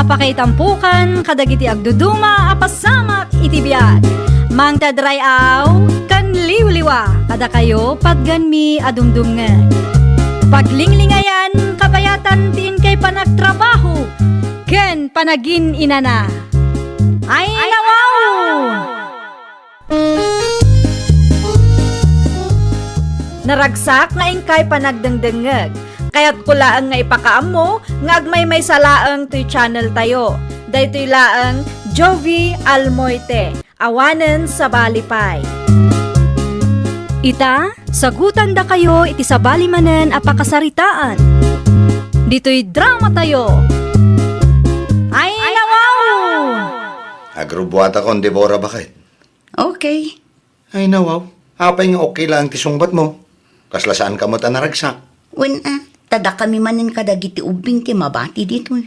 apakaitampukan kadagiti agduduma apasamak iti biag. Mangtadrayaw kan liwliwa kada kayo padganmi adumdumngeg. Paglinglingayan kabayatan tin kay panagtrabaho ken panagin inana. Ay nawaw! Naragsak na ingkay panagdengdengeg. Kaya't kulaang nga ipakaam mo, nga agmay salaang to'y channel tayo. Dahito'y laang Jovi Almoite, awanen sa balipay. Ita, sagutan da kayo iti sa balimanen apakasaritaan. Dito'y drama tayo. Ay nawaw! Agrubuat ako, Deborah, bakit? Okay. Ay, nawaw. Apay nga okay lang tisungbat mo. Kaslasaan ka mo ta naragsak. Tada kami manin kadagiti ubing ti mabati dito.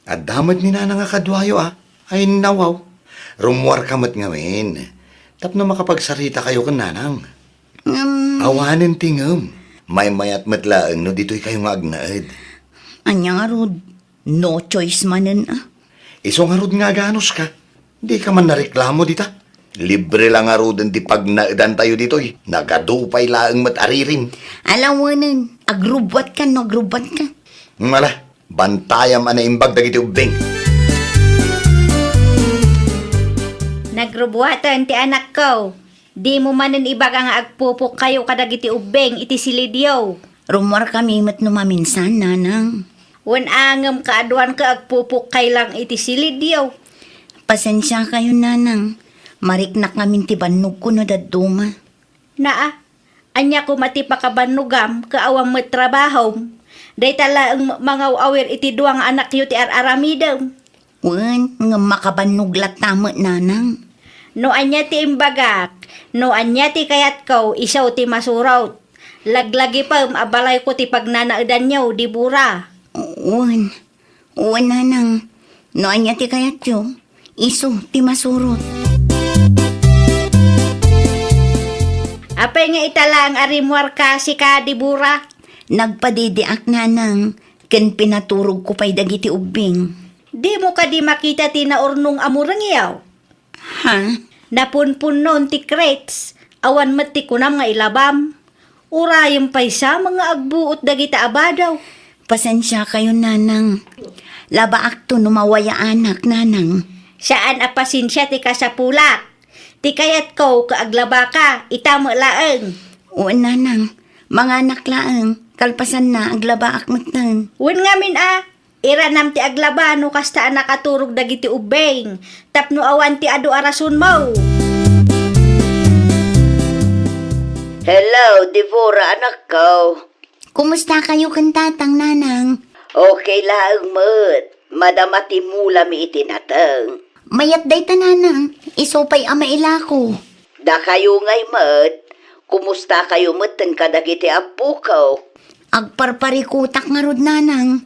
At damat ni nana nga kadwayo, Ay, nawaw. Rumuar ka mo't ngawin. Tapno makapagsarita kayo kan nanang. Awanin tingam. May mayat matlaang no dito'y kayo nga agnaed. Anya nga rod, no choice manin Iso nga rod nga ganos ka. Di ka man nareklamo dita. Libre lang nga rod di pagnaedan tayo dito'y. Nagadupay laang mataririn. Alam mo nun, agrubat ka. Mala, bantayam ana imbag dagiti ubing. Nagrubuhatan ti anak ko. Di mo manin ibaga nga agpupok kayo kadagiti ubeng iti silidyaw. Rumor kami mat numaminsan, nanang. Wan angam kaaduan ka agpupok kay lang iti silidyaw. Pasensya kayo, nanang. Mariknak ngamin ti bannog ko na daduma. Naa, anya ko matipakabanugam kaawang matrabaho. Day tala ang mga awir iti duwang anak yu ti araramidam. Wan, nga makabannog latamo, nanang. No anya ti imbagak, no anya ti kayat ko, isaw ti masuraw. Laglagi pa abalay ko ti pagnanaadan nyo, di bura. Wan, nanang. No anya ti kayat yo, iso ti masurot. Apay nga itala ang arimuar kasi ka, di bura. Nagpadidiak, nanang. Ken pinaturog ko pa'y dagiti ubing. Di mo ka di makita tinaurnong amurangyaw. Ha? Napunpun noon ti crates, awan mati kunam nga ilabam. Urayang pa'y sa mga agbuot dagita abadaw. Pasensya kayo, nanang. Labaak to numawaya anak, nanang. Saan apasinsya ti kasapulak? Ti kayat ko kaaglaba ka, itamo laeng. O, nanang. Mga anak laeng. Kalpasan na, aglabaak matan. Wen ngamin iranam ti aglaba no kasta nakaturog dagiti ubeng. Tapno awan ti adu arasun mo. Hello, Deborah, anak ko. Kumusta kayo kantatang, nanang? Okay lang, mat. Madamati mula mi itinatang. Mayat day tananang. Isopay ama ilako. Da kayo ngay, mat. Kumusta kayo, mat, tan kadagiti apo ko? Agparparikutak nga rod, nanang.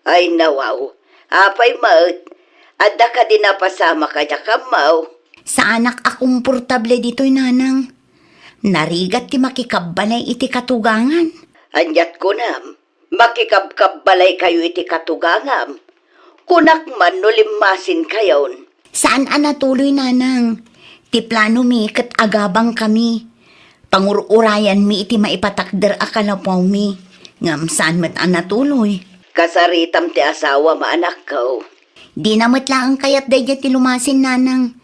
Ay, nawaw. Apay, mat. Adda ka din napasama kanya kamaw. Sa anak akong portable dito'y, nanang. Narigat ti makikabbalay iti katugangan. Anyat ko nam. Makikabkabbalay kayo iti katugangam. Kunak man no limasin kayon. Saan anatuloy, nanang? Ti plano mi kat agabang kami. Pangururayan mi iti maipatakder akalapaw mi. Ngam saan mat anatuloy? Kasaritam ti asawa maanak ko. Di namat lang kayat day ti lumasin, nanang.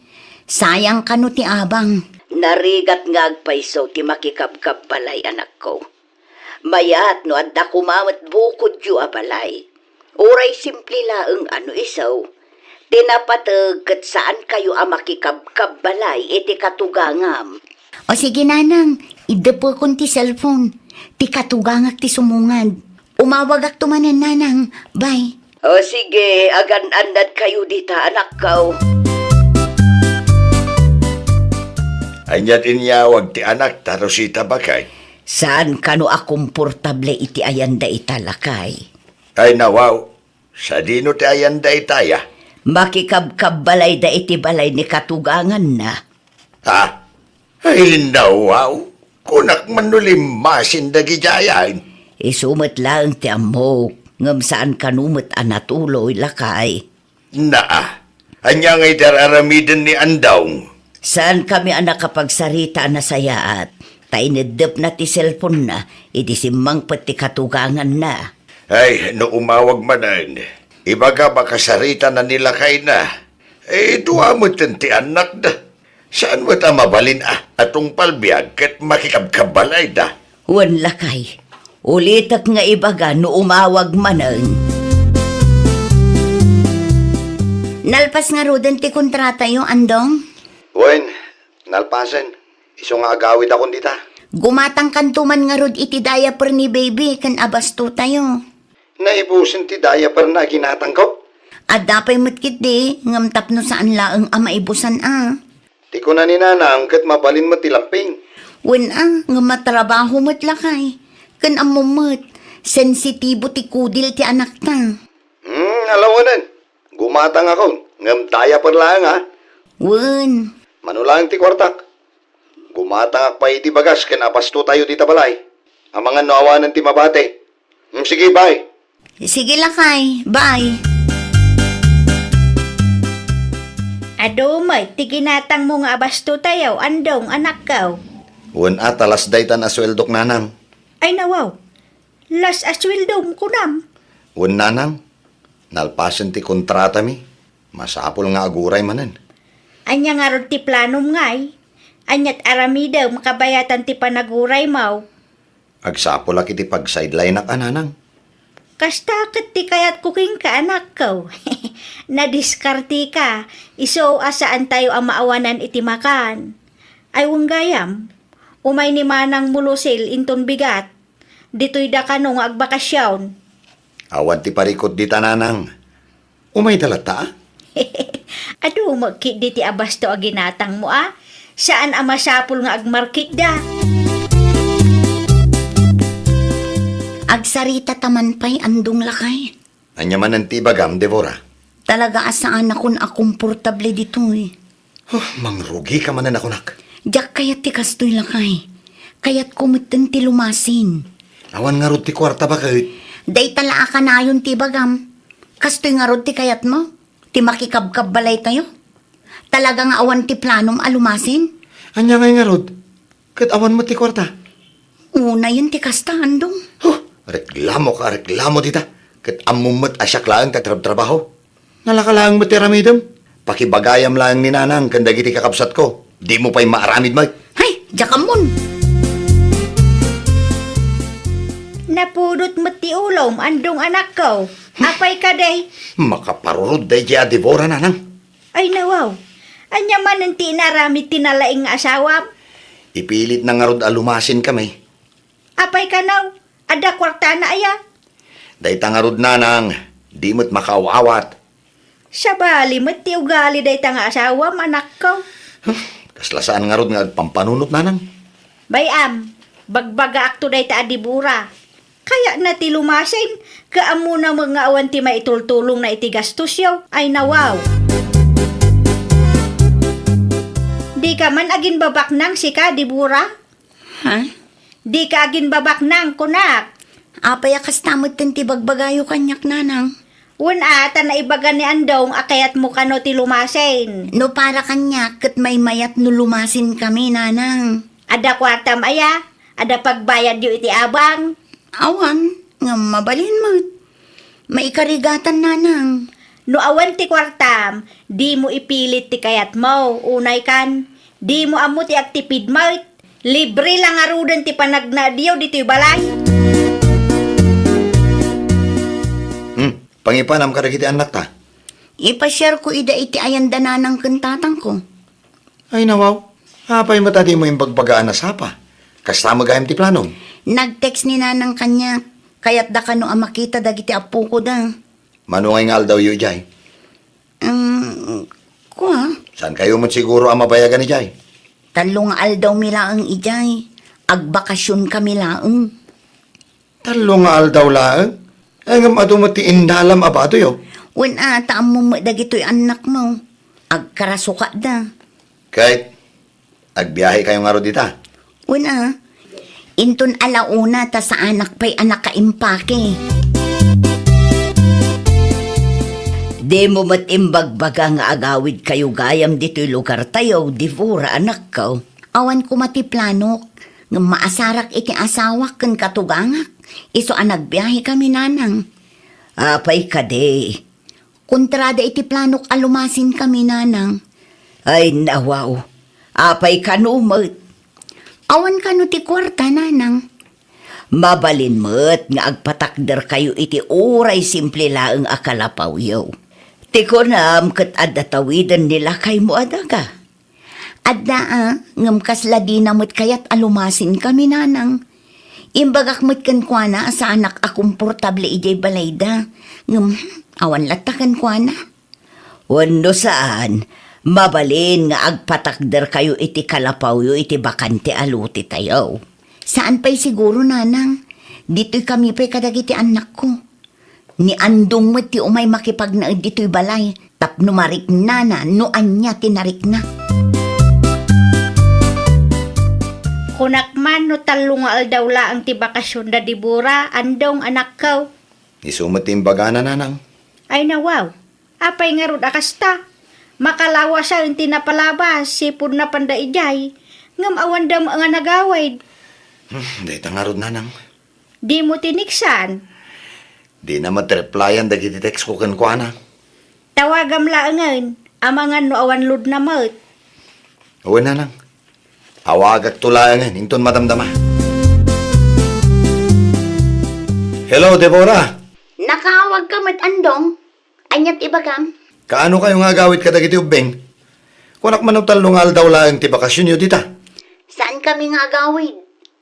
Sayang kano ti abang. Narigat nga agpaiso ti makikabkabbalay anak ko. Mayat no adda kumamot bukod yu abalay. Uray simple laeng ano isaw. Tinapatag kat saan kayo ang makikabkabbalay iti katugangam. O sige, nanang, idepo kon ti cellphone. Ti katugangak ti sumungad. Umawagak tumanan, nanang. Bye. O sige, agan-anad kayo dita anak ko. Anyat inyawag ti anak, tarosita bakay. Saan kano akong portable iti ayanda italakay? Ay, nawaw. Sa dino ti ayanda itaya. Makikabkabbalay da iti balay ni katugangan na. Ha? Ay, nawaw. Kunak manulimasin da gijayan. Isumat lang ti amok. Ngam saan kanumot anatuloy lakay. Naa, anya ngay dararamidan ni Andong. Saan kami ang nakapagsarita na sayaat? Tainidip na ti cellphone na, iti simang pati katugangan na. Ay, no umawag manan. Ibaga makasarita na nila kay na. Duwa mo ti anak da. Saan mo ta mabalin atong palbiag kat makikabkabalay da? Wan lakay. Ulitak nga ibaga no umawag manan. Nalpas nga roden ti kontrata yung Andong. Wen, nalpasan. Iso nga agawid akong dita. Gumatang kantuman nga rod iti diaper ni baby kan abasto tayo. Naibusin ti diaper na ginatang ko. At dapay matkit di, ngamtap no saan laang maibusan Di ko na ni nanang kat mabalin mo ti lamping. Wen nga matrabaho mo't lakay. Kan amumot, sensitibo ti kudil ti anak ta. Alam mo nan. Gumatang ako. Ngam diaper lang Wen, Manulang ti kwartak. Gumatang pa iti bagas ken apasto tayo dita balay. Ang mga nawanan ti mabate. Sige, bye. sige lakay, bye. Adumay, tiginatang mo nga abasto tayo, Andong, anak ka. Wen talas daytan asweldok nanang. Ay nawaw, las aswildom kunam. Wen nanang, nalpasan ti kontrata mi. Masapol nga aguray manan. Anya nga rod ti planom ngay. Anyat aramida makabayatan ti panaguray mau. Agsapol ak iti pag-sideline ak nanang. Kastakit ti kayat kuking ka anak ko. Nadiskarti ka. Iso asaan tayo ang maawanan iti makan. Ay gayam. Umay ni manang mulusil inton bigat. Dito'y da kanong agbakasyon. Awan ti parikot dita nanang. Umay dalata Ado magkit di ti abasto a ginatang mo Saan ang masapul nga agmarkit da? Agsarita taman pa'y andong lakay. Anya man ang tibagam, Devora. Talaga asaan akong akomportable dito Mangrugi ka manan ako nak. Diyak kayat ti kastoy lakay. Kayat kumiten ti lumasin. Awan nga rod ti kwarta ba kahit? Day tala ka na yun ti bagam. Kastoy nga rod ti kayat mo. Ti makikabkab balay tayo. Talaga nga awan ti planom alumasin. Anya nga rod? Kat awan mo ti kwarta. Una yun ti kasta andong. Reklamo dita. Kat amumot asyak lang katrab-trabaho. Nalakalang mo ti ramidam. Pakibagayam lang ni nanang kandag iti kakapsat ko. Di mo pa'y maaramid mo. Hay, jakamon. Napudot mo ti ulom, Andong anak ko. Apay ka day? Makaparurod day kaya Devora nanang. Ay nawaw. Anya man ang tinaramit tinalaing asawam. Ipilit na nga rod alumasin kami. Apay ka naw. Ada kwarta na aya. Day tangarod nanang. Di mo't makawawat. Sabali mo't ti ugali day tanga asawam, anak ko. Kaslasaan nga rod nga pampanunot nanang. Bayam, bagbaga akto day ta adibura. Kaya na ti lumasin, kaamo na mga awan ti maitultulong na iti gastos yaw. Ay nawaw. Di ka man agin babak nang sika, dibura? Ha? Di ka agin babak nang, kunak. Apay akas tamot ti bagbagayo kanyak nanang. Ata na ibaga ni Andong, akayat mo kano ti lumasin. No para kanyak, kat may mayat no lumasin kami nanang. Ada kwartam aya, ada pagbayad yu iti abang. Awan, nga mabalin mo. May karigatan nanang. No awan ti kwartam, di mo ipilit ti kayat mo, unay kan. Di mo amo ti aktipid mo. Libre lang arudan ti panagnadiyo dito'y balay. Pangipanam ka iti anak ta. Ipashare ko ida iti ayanda nanang kantatang ko. Ay nawaw. Apay matati mo yung bagbagaan na sapa. Kasama gayam ti planom. Nag-text ni nanang kanya. Kaya't da kano ang makita dagiti apo ko da. Manungay ngal daw yu jay. Kuha? Saan kayo mo siguro ang mabayagan ni jay? Talong aldaw milaang ijay. Agbakasyon kami laang. Talong nga aldaw laang. Ay nga matumati indalam abato yo. Wen taam mo dagito'y anak mo. Agkarasuka da. Kahit agbiyahe kayo nga ro dita. Wen inton alauna ta sa anak pa'y anak kaimpake. Di mo matimbagbaga nga agawid kayo gayam dito'y lugar tayo, Devora, anak ko. Awan ko matiplanok, nga maasarak iti asawa ken katugangak. Iso ang nagbiyahe kami nanang. Apay ka de. Kontrada iti planok alumasin kami nanang. Ay nawaw, apay ka numot. Awan ka no ti kwarta nanang. Mabalin mo't nga agpatakder kayo iti oray simple laeng akalapaw yaw. Tiko nam kat adatawidan nila kay mo adaga. Adda ngam kasla di namot kayat alumasin kami nanang. Imbagak mo't kankwana sa anak akomportable ijay balayda. Ngam awan latakan kwa na. Wano saan, mabalin nga agpatakder kayo iti kalapaw yo iti bakante aluti tayo. Saan pa'y siguro nanang? Dito'y kami pa'y kadagiti anak ko. Ni andong mo't ti umay makipagnaid dito'y balay. Tapno marik na no anya tinarik na. Kunakman no talungal daw laang ti bakasyon da Devora, andong anak ko. Isumot timbaga na nanang. Ay nawaw, apay nga rod akasta. Makalawa sa yung tinapalabas, sipon na pandaijay. Ngam awan dam nga nagawid. Dahil tangarod nanang. Di mo tiniksan. Di na matreplyan dagiti text ko kankwana. Tawagam laangan, amangan no awan lud na mat. Uwan nanang. Awagak tulangan, inton madamdama. Hello, Devora. Nakawag ka mat andong. Anyat iba kam. Kaano kayo nga gawit ka dagiti ubeng? Kunak manutalungal daw lang ti bakasyon nyo dita. Saan kami nga gawid?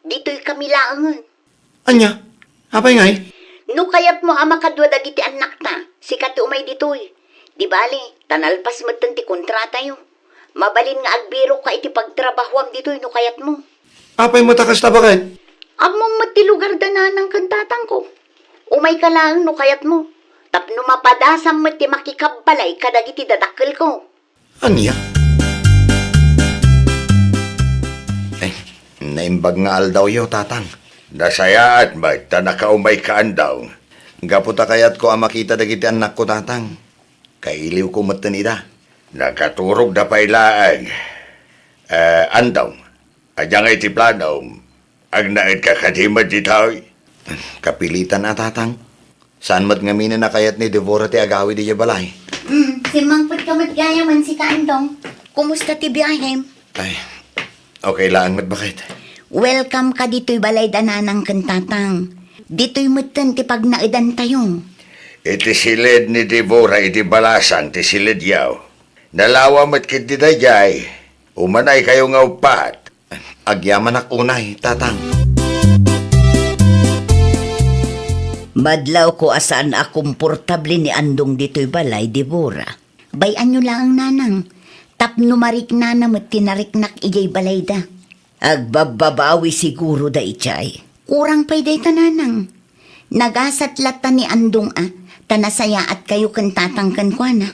Dito'y kami laangan. Anya? Apay ngay? No kayat mo ama kadwa dagiti anak ta. Sikat ti umay dito'y. Di bali, tanalpas mo ti kontrata yo. Mabalin nga agbiro ka iti pagtrabahuam dito'y no kayat mo. Apay mo takas na bakit? Among matilugar da ng kantatang ko. Umay ka lang no kayat mo. Tapno mapadasam mo ti makikabbalay kadagiti dadakkel ko. Anya? Naimbag nga aldaw yo, tatang. Nasayaat ba, tanakaumay ka andaw. Gaputa kayat ko ang makita dagiti anak ko, tatang. Kailiw ko matanida. Nakaturog na pailaan. Andaw, adyang iti planaw, ang naid kakadimad di tao'y. Kapilitan na, tatang. Saan mat ngaminan na kayat ni Devora ti agawi di balay? Si Mangput ka matgayaman si Kaandong. Kumusta ti biyahem? Ay, okay lang mat bakit? Welcome ka dito'y balay dananang kantatang. Dito'y mutan ti pagnaidan tayo. Iti silid ni Devora, iti balasang, ti silid yaw. Nalawa mat kiti dayay, umanay kayo nga upat. Agyaman ak unay, tatang. Madlaw ko asaan akomportable ni andong dito'y balay, Devora. Bayan nyo lang nanang. Tapno marik na namat tinariknak ijay balay da. Agbababawi siguro da ichay. Kurang pa'y day tananang. Nagasat lata ni andong tanasaya at kayo kantatang kankwana.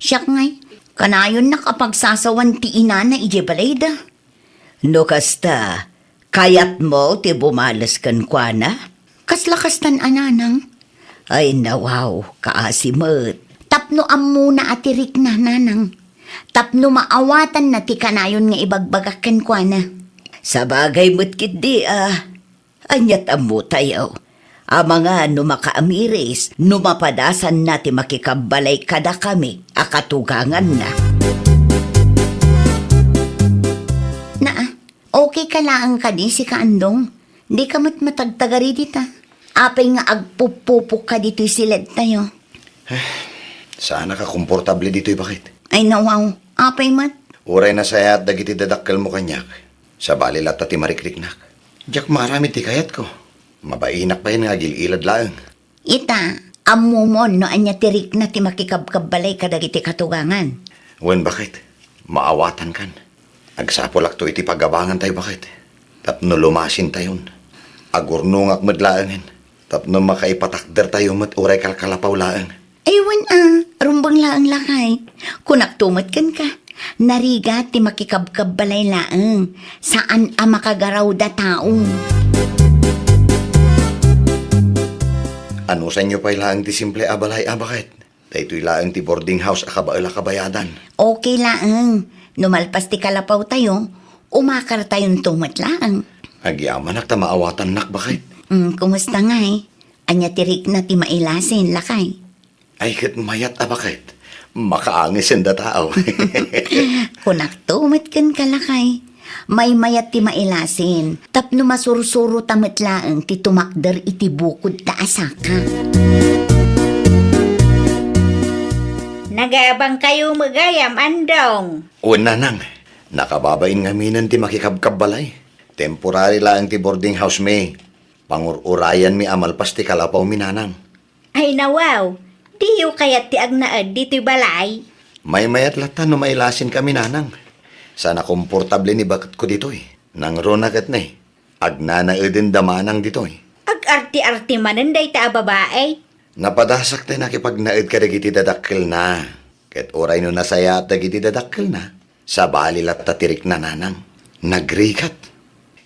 Siyak ngay, kanayon nakapagsasawan ti ina na ijay balay da. No kasta, kayat mo ti bumalas kan kwa na? Kaslakastan ananang. Ay nawaw, kaasimot. Tapno amuna atirik na nanang. Tapno maawatan na ti kanayon nga ibagbagakan kwa na. Sa bagay mo't kidi anyat amu tayo. Mga numakaamiris, numapadasan na ti makikabalay kada kami, akatugangan na. Okay ka lang ka di si Kaandong. Di ka matagtagari dita. Apay nga agpupupok ka dito'y silid tayo. Sana ka komportable dito'y bakit? Ay nawaw, apay mat. Uray na saya at dagiti dadakkel mo kanyak. Sa balilat at timarikriknak. Diyak marami ti kayat ko. Mabainak pa yun nga gililad lang. Ita, amumon no anya tirik na ti makikabkabalay kadagiti katugangan. Wen bakit? Maawatan kan. Agsapolak to iti pagabangan tayo bakit? Tapno lumasin tayon. Agurnungak madlaangan. Tapno makaipatakder tayo mat uray kalkalapaw laang. Aywan rumbang laang lakay. Kunak tumat kan ka. Nariga ti makikabkabalay laang. Saan makagaraw da taong. Ano sa inyo pa'y laang ti simple abalay bakit? Dahito ilaang ti boarding house akabaala kabayadan. Okay lang. Numalpas ti kalapaw tayo, umakar tayong tumat lang. Agyaman nak ta maawatan nak bakit? Kumusta nga Anya tirik na ti mailasin, lakay. Ay kat mayat bakit? Makaangis ang tao. Kunak tumat kan kalakay. May mayat ti mailasin. Tapno masursuro tamat laang ti tumakder iti bukod ta asaka. Nagabang kayo magayam, andong. Una nang, nakababain nga minan ti makikabkabbalay. Temporary lang ti boarding house me. Pangururayan mi amalpas ti kalapaw mi nanang. Ay nawaw, diyo kayat ti agnaad dito'y balay. May mayat lata no mailasin kami nanang. Sana komportable ni bakit ko dito Nang ronagat na Agnanaedin damanang dito Ag-arti-arti mananday ta babae. Napadasak tayo nakipagnaed ka dagiti dadakkel na. Ket oray no nasaya at dagiti dadakkel na. Sa balilat tatirik na nanang. Nagrikat.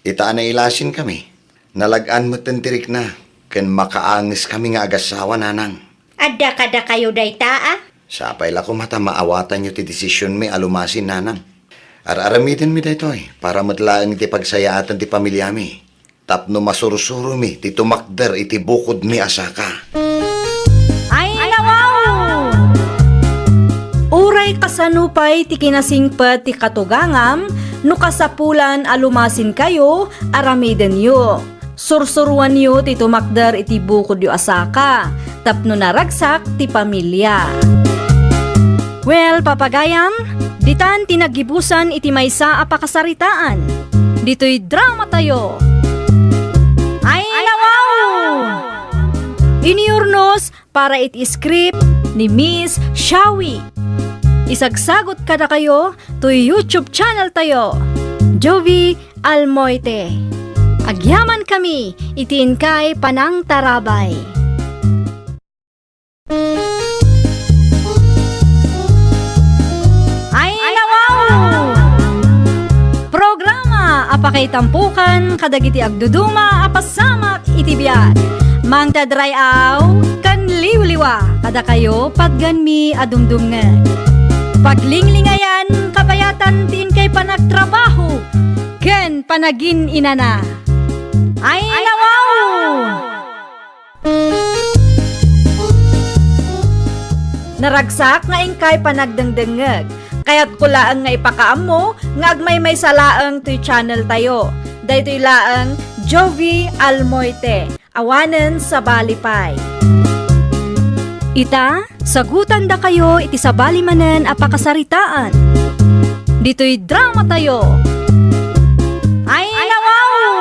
Itaan na ilasin kami. Nalagaan mo tirik na. Ken makaangis kami nga agasawa nanang. Adda kada kayo day taa. Sapay la ko mata maawatan nyo ti desisyon mi alumasin nanang. Araramitin mi dayto para matlaan iti pagsayaatan ti pamilya mi. Tapno masursuro mi ti tumakder iti bukod mi asaka. Ay, nawaw! Uray kasanupay ti kinasingpet ti katugangam, no kasapulan alumasin kayo, aramiden yo. Sursuruan yo ti tumakder iti bukod yo asaka, tapno naragsak ti pamilya. Well, papagayam, ditan tinagibusan iti maysa a pakasaritaan. Dito'y drama tayo. Ay, nawaw! Iniurnos para iti script ni Miss Shawi. Isagsagot kada kayo to YouTube channel tayo, Jovi Almoite. Agyaman kami, itiin kay Panang Tarabay. Ay, nawaw! Programa apakay tampukan kadagiti agduduma apasamak itibiyat. Mang tadrayaw kan liwliwa kada kayo pagganmi adumdumngan. Paglinglingayan kabayatan tin kay panagtrabaho ken panagin inana. Ay, nawaw! Naragsak nga ingkay panagdengdengeg. Kaya't kulaang nga ipakaam mo nga agmay salaang to'y channel tayo. Daytoy laang Jovi Almoite. Awanen sa Balipay. Ita, sagutan da kayo iti sa balimanen apakasaritaan. Dito'y drama tayo. Ay, nawaw!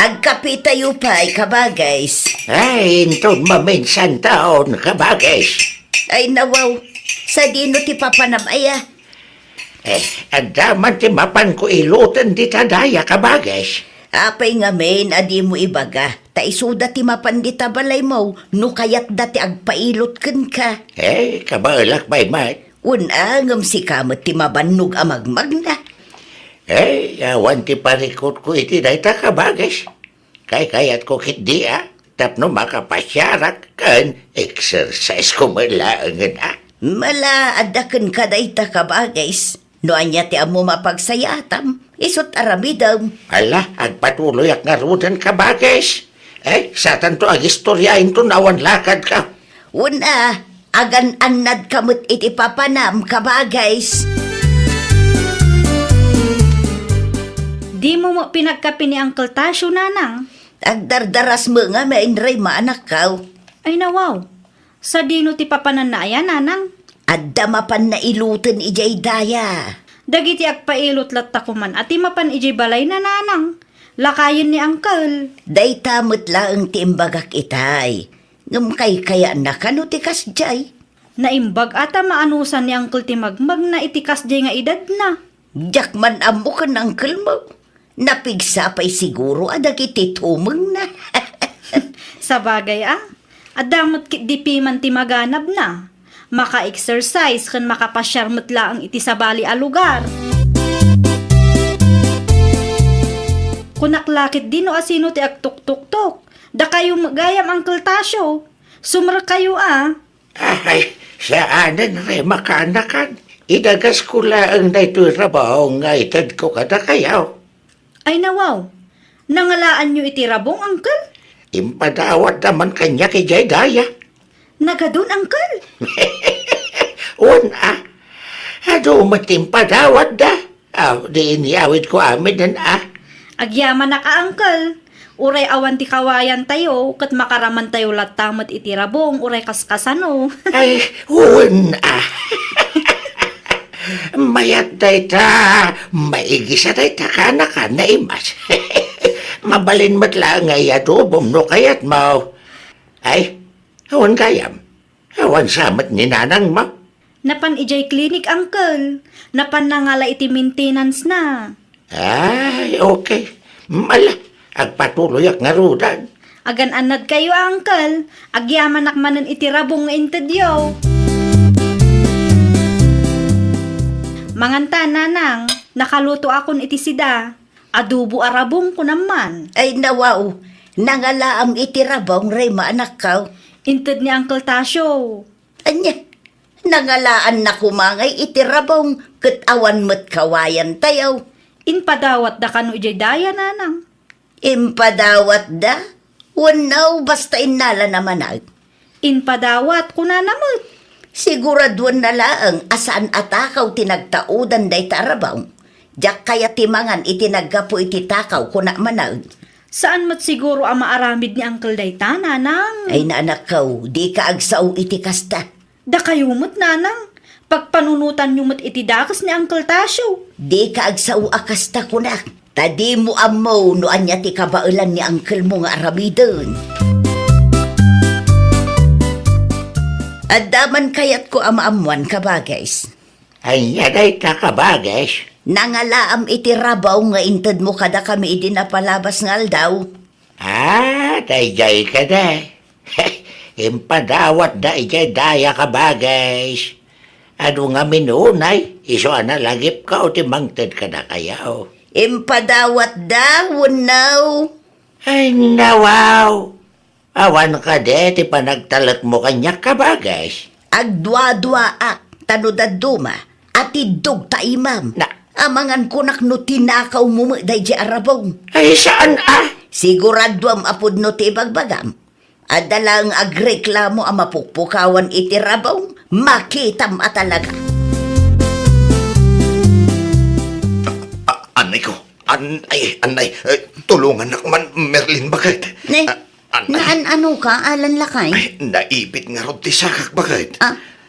Agkapi tayo pa, kabagays. Ay, ito maminsan taon, kabagis. Ay nawaw, sa dino ti papanamaya. Ang daman ti mapan ko ilutan di tadaya, kabagis. Apay nga men, adi mo ibaga. Ta isuda ti mapandita balay mo, no kayat dati agpailot ken ka. Kabalak bay mat. Unangam si kamot ti mabannog amagmag na. Awan ti parikot ko iti dayta, kabagis. Kayat ko kit di tapno makapasyarak kan exercise ko malaangan Mala adaken ka dayta kabagays. No anya ti amo mapagsayatam, isot aramidam. Ala, agpatuloy ak ngarudan, kabagis. Sa tanto ag istoryain to nawan lakad ka. Una, agan annad kamot iti papanam kabagays. Di mo pinagkapi ni Uncle Tasyo, nanang. Agdardaras mo nga mainray maanak kaw. Ay nawaw, sa dino ti papananaya, nanang. Adda mapan na ilutin ijay daya. Dagiti agpailot latta kuman at mapan ijay balay na, nanang. Lakayin ni Uncle. Day tamot laang ti imbagak itay. Ngam kaya na kano ti kasjay. Naimbag ata maanusan ni Uncle ti magmag na itikas jay nga edad na. Jakman amo ka ng uncle mo. Napigsa pa'y siguro adagiti tumeng na. Sa bagay adamot kit di piman ti maganab na. Maka-exercise kan makapasyarmot laang iti sa bali a lugar. Kunaklakit din o asino ti agtuk-tuk-tuk. Da kayo magayam, Uncle Tasyo. Sumra kayo Ay, saanan rin makanakan. Idagas ko lang na ito'y trabaho nga itad ko kada kayaw. Ay nawaw, nangalaan nyo iti rabong, Uncle? Impadawat naman kanya kay Jay Daya. Nagadun, Uncle? Una, ado matimpadawat da. Di iniawit ko amin nan Agyaman na ka, Uncle. Uray awan ti kawayan tayo, kat makaraman tayo latamat iti rabong, uray kaskasano. Ay, una. Mayat day ta, maigisa day ta ka na imas. Mabalin mat lang ay adobom no kayat mo. Ay, awan kayam. Awan samat ni nanang mo. Napan ijay clinic, Uncle. Napan nangala iti maintenance na. Ay, okay. Mala, agpatuloy ak nga rudan. Agan anad kayo, Uncle. Agyaman nakmanan iti rabong nga intedyo. Manganta, nanang. Nakaluto akon iti sida. Adobo arabong ko naman. Ay nawaw, nangalaam itirabong rema anak ka. Inted ni Uncle Tasyo. Anya, nangalaan na kumangay itirabong katawan mo't kawayan tayo. Inpadawat da kano ijay daya, nanang. Impadawat da? Wanaw, basta inala naman ag. Inpadawat ko na namot. Siguraduan na laang asaan atakaw tinagtaudan day tarabaw. Diyak kaya timangan itinagapo iti takaw kuna manag. Saan mat siguro ang maaramid ni Uncle Dayta, nanang? Ay naanak kaw, di ka agsaw iti kasta. Da kayo mo't, nanang. Pagpanunutan nyo mo't iti dakas ni Uncle Tasyo. Di ka agsaw akasta kuna. Tadi mo amaw no anya ti kabailan ni uncle mo nga aramidon. Adaman kayat ko amaamuan ka ba, guys? Ay, yaday ta ka bagas. Nangalaam iti rabaw nga inted mo kada kami idi napalabas nga aldaw. Dayjay ka da. Impadawat da ijay daya ka bagas. Ano nga minunay, iso ana lagip ka o timangtad ka na kayaw. Impadawat daw, now. Ay, nawaw. Awan ka de, ti panagtalat mo kanya ka bagas. Agdwa-dwa ak, tanudad duma, at idog ta imam. Na, Amangan kunak no tinakaw mo day di arabong. ay saan Siguraduam apod no ti bagbagam. Adalang agreklamo ang mapukpukawan iti rabaw, makitam atalaga. Anay ko. Anay. Tulungan ako man, Merlin, bakit? Ne, Anay. ano ka, alan lakay? Ay, naipit nga rod ti sakak, bakit?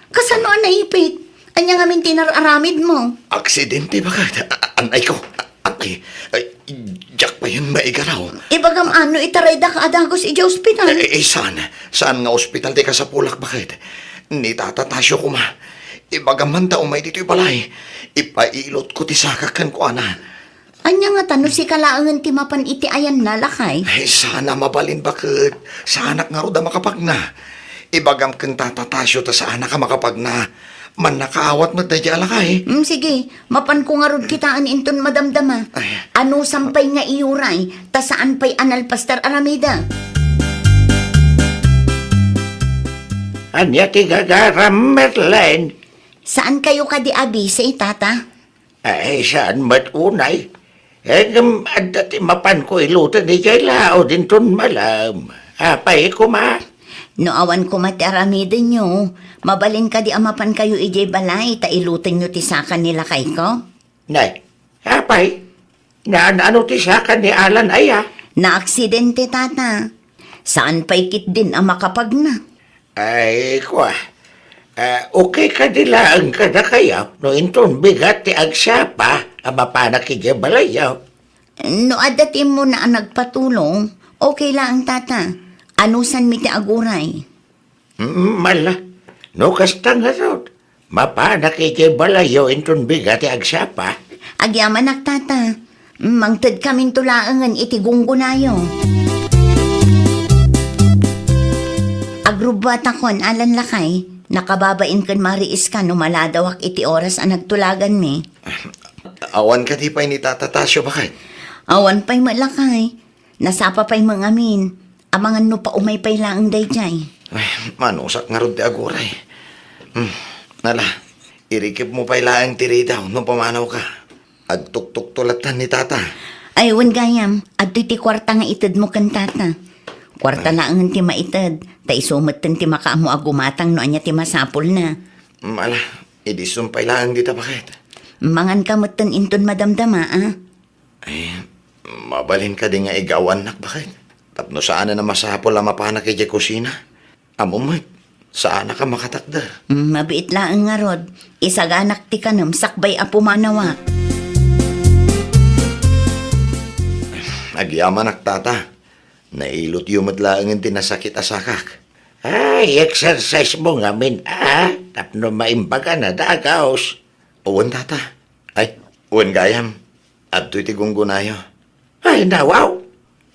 Kasano ang naipit? Anya nga min tinararamid mo? Aksidente, bakit? Anay ko. Anay. Diyak pa yun maigaraw. Ibagam ano itaray da ka adagos iti ospital. Saan? Saan nga ospital di ka sa Pulak, bakit? Ni tatatasyo ko ma. Ibagam man ta umay dito'y balay. Ipailot ko ti sakakan ko, ana. Anya nga tano si kalaangan ti mapan iti ayan na lakay. Ay, sana mabalin, bakit? Sa anak nga roda makapag na. Ibagam kang tatatasyo ta sa anak ka makapag na. Man nakaawat mo tayo alakay. Sige, mapan ko nga rod kitaan inton madamdama. Ay. Ano sampay nga iuray, ta saan pa'y analpastar aramida? Anya ti gagaram, Merlin. Saan kayo ka di abise, tata? Ay, saan matunay? At ti mapan ko ilutan ni jay lao din ton malam. Apay ko ma. No awan ko mati aramida nyo, mabalin ka di amapan kayo ijay balay, ta ilutin nyo ti saka nila kay ko? Nay, apay. Ano ti sakan ni Alan aya? Na aksidente, tata. Saan pa'y kit din ang makapag na? Ay, kwa. Okay ka nila ang kada kaya, no inton bigat ti agsapa, ang mapanak kaya balayaw. No adatim mo na ang nagpatulong, okay lang, tata. Anusan mi ti aguray? Mala, no kasta nga rod. Mapanak kaya balayaw inton bigat ti agsapa. Agyaman ak, tata. Mangtad kaming tulaangan iti gunggunayo. Agrubata kon alan lakay, nakababain kan mariis ka no maladawak iti oras ang nagtulagan mi. Awan ka di pa ni tatatasyo, bakit? Awan pa'y malakay, nasapa pa'y mangamin, amangan no pa umay pa'y laang dayjay. Ay, manusak nga ron ti aguray. Nala, irikip mo pa ilaang tiri daw nung pamanaw ka. At tuktuk tulatan ni tata. Ay, wan gayam, at ti kwarta nga itad mo kan tata. Kwarta na ang ti maitad, tay sumatan ti makaamo agumatang no anya ti masapol na. Mala, idisum pa ilaang dita bakit? Mangan kamutan inton madamdama, ah. Ay, mabalin ka din nga igawan nak bakit? Tapno saan na masapol ang mapana kay Jay kusina? Amo mo, saan na ka makatakda? Mabiit lang nga rod, isaganak ti kanam sakbay apo manawa. Agyaman nak tata. Nailot yumot lang ang tinasakit asakak. Ay, exercise mo nga min, tapno maimbaga na dagaos. Uwan tata. Ay, uwan gayam. At to'y tigunggunayo. Ay, nawaw.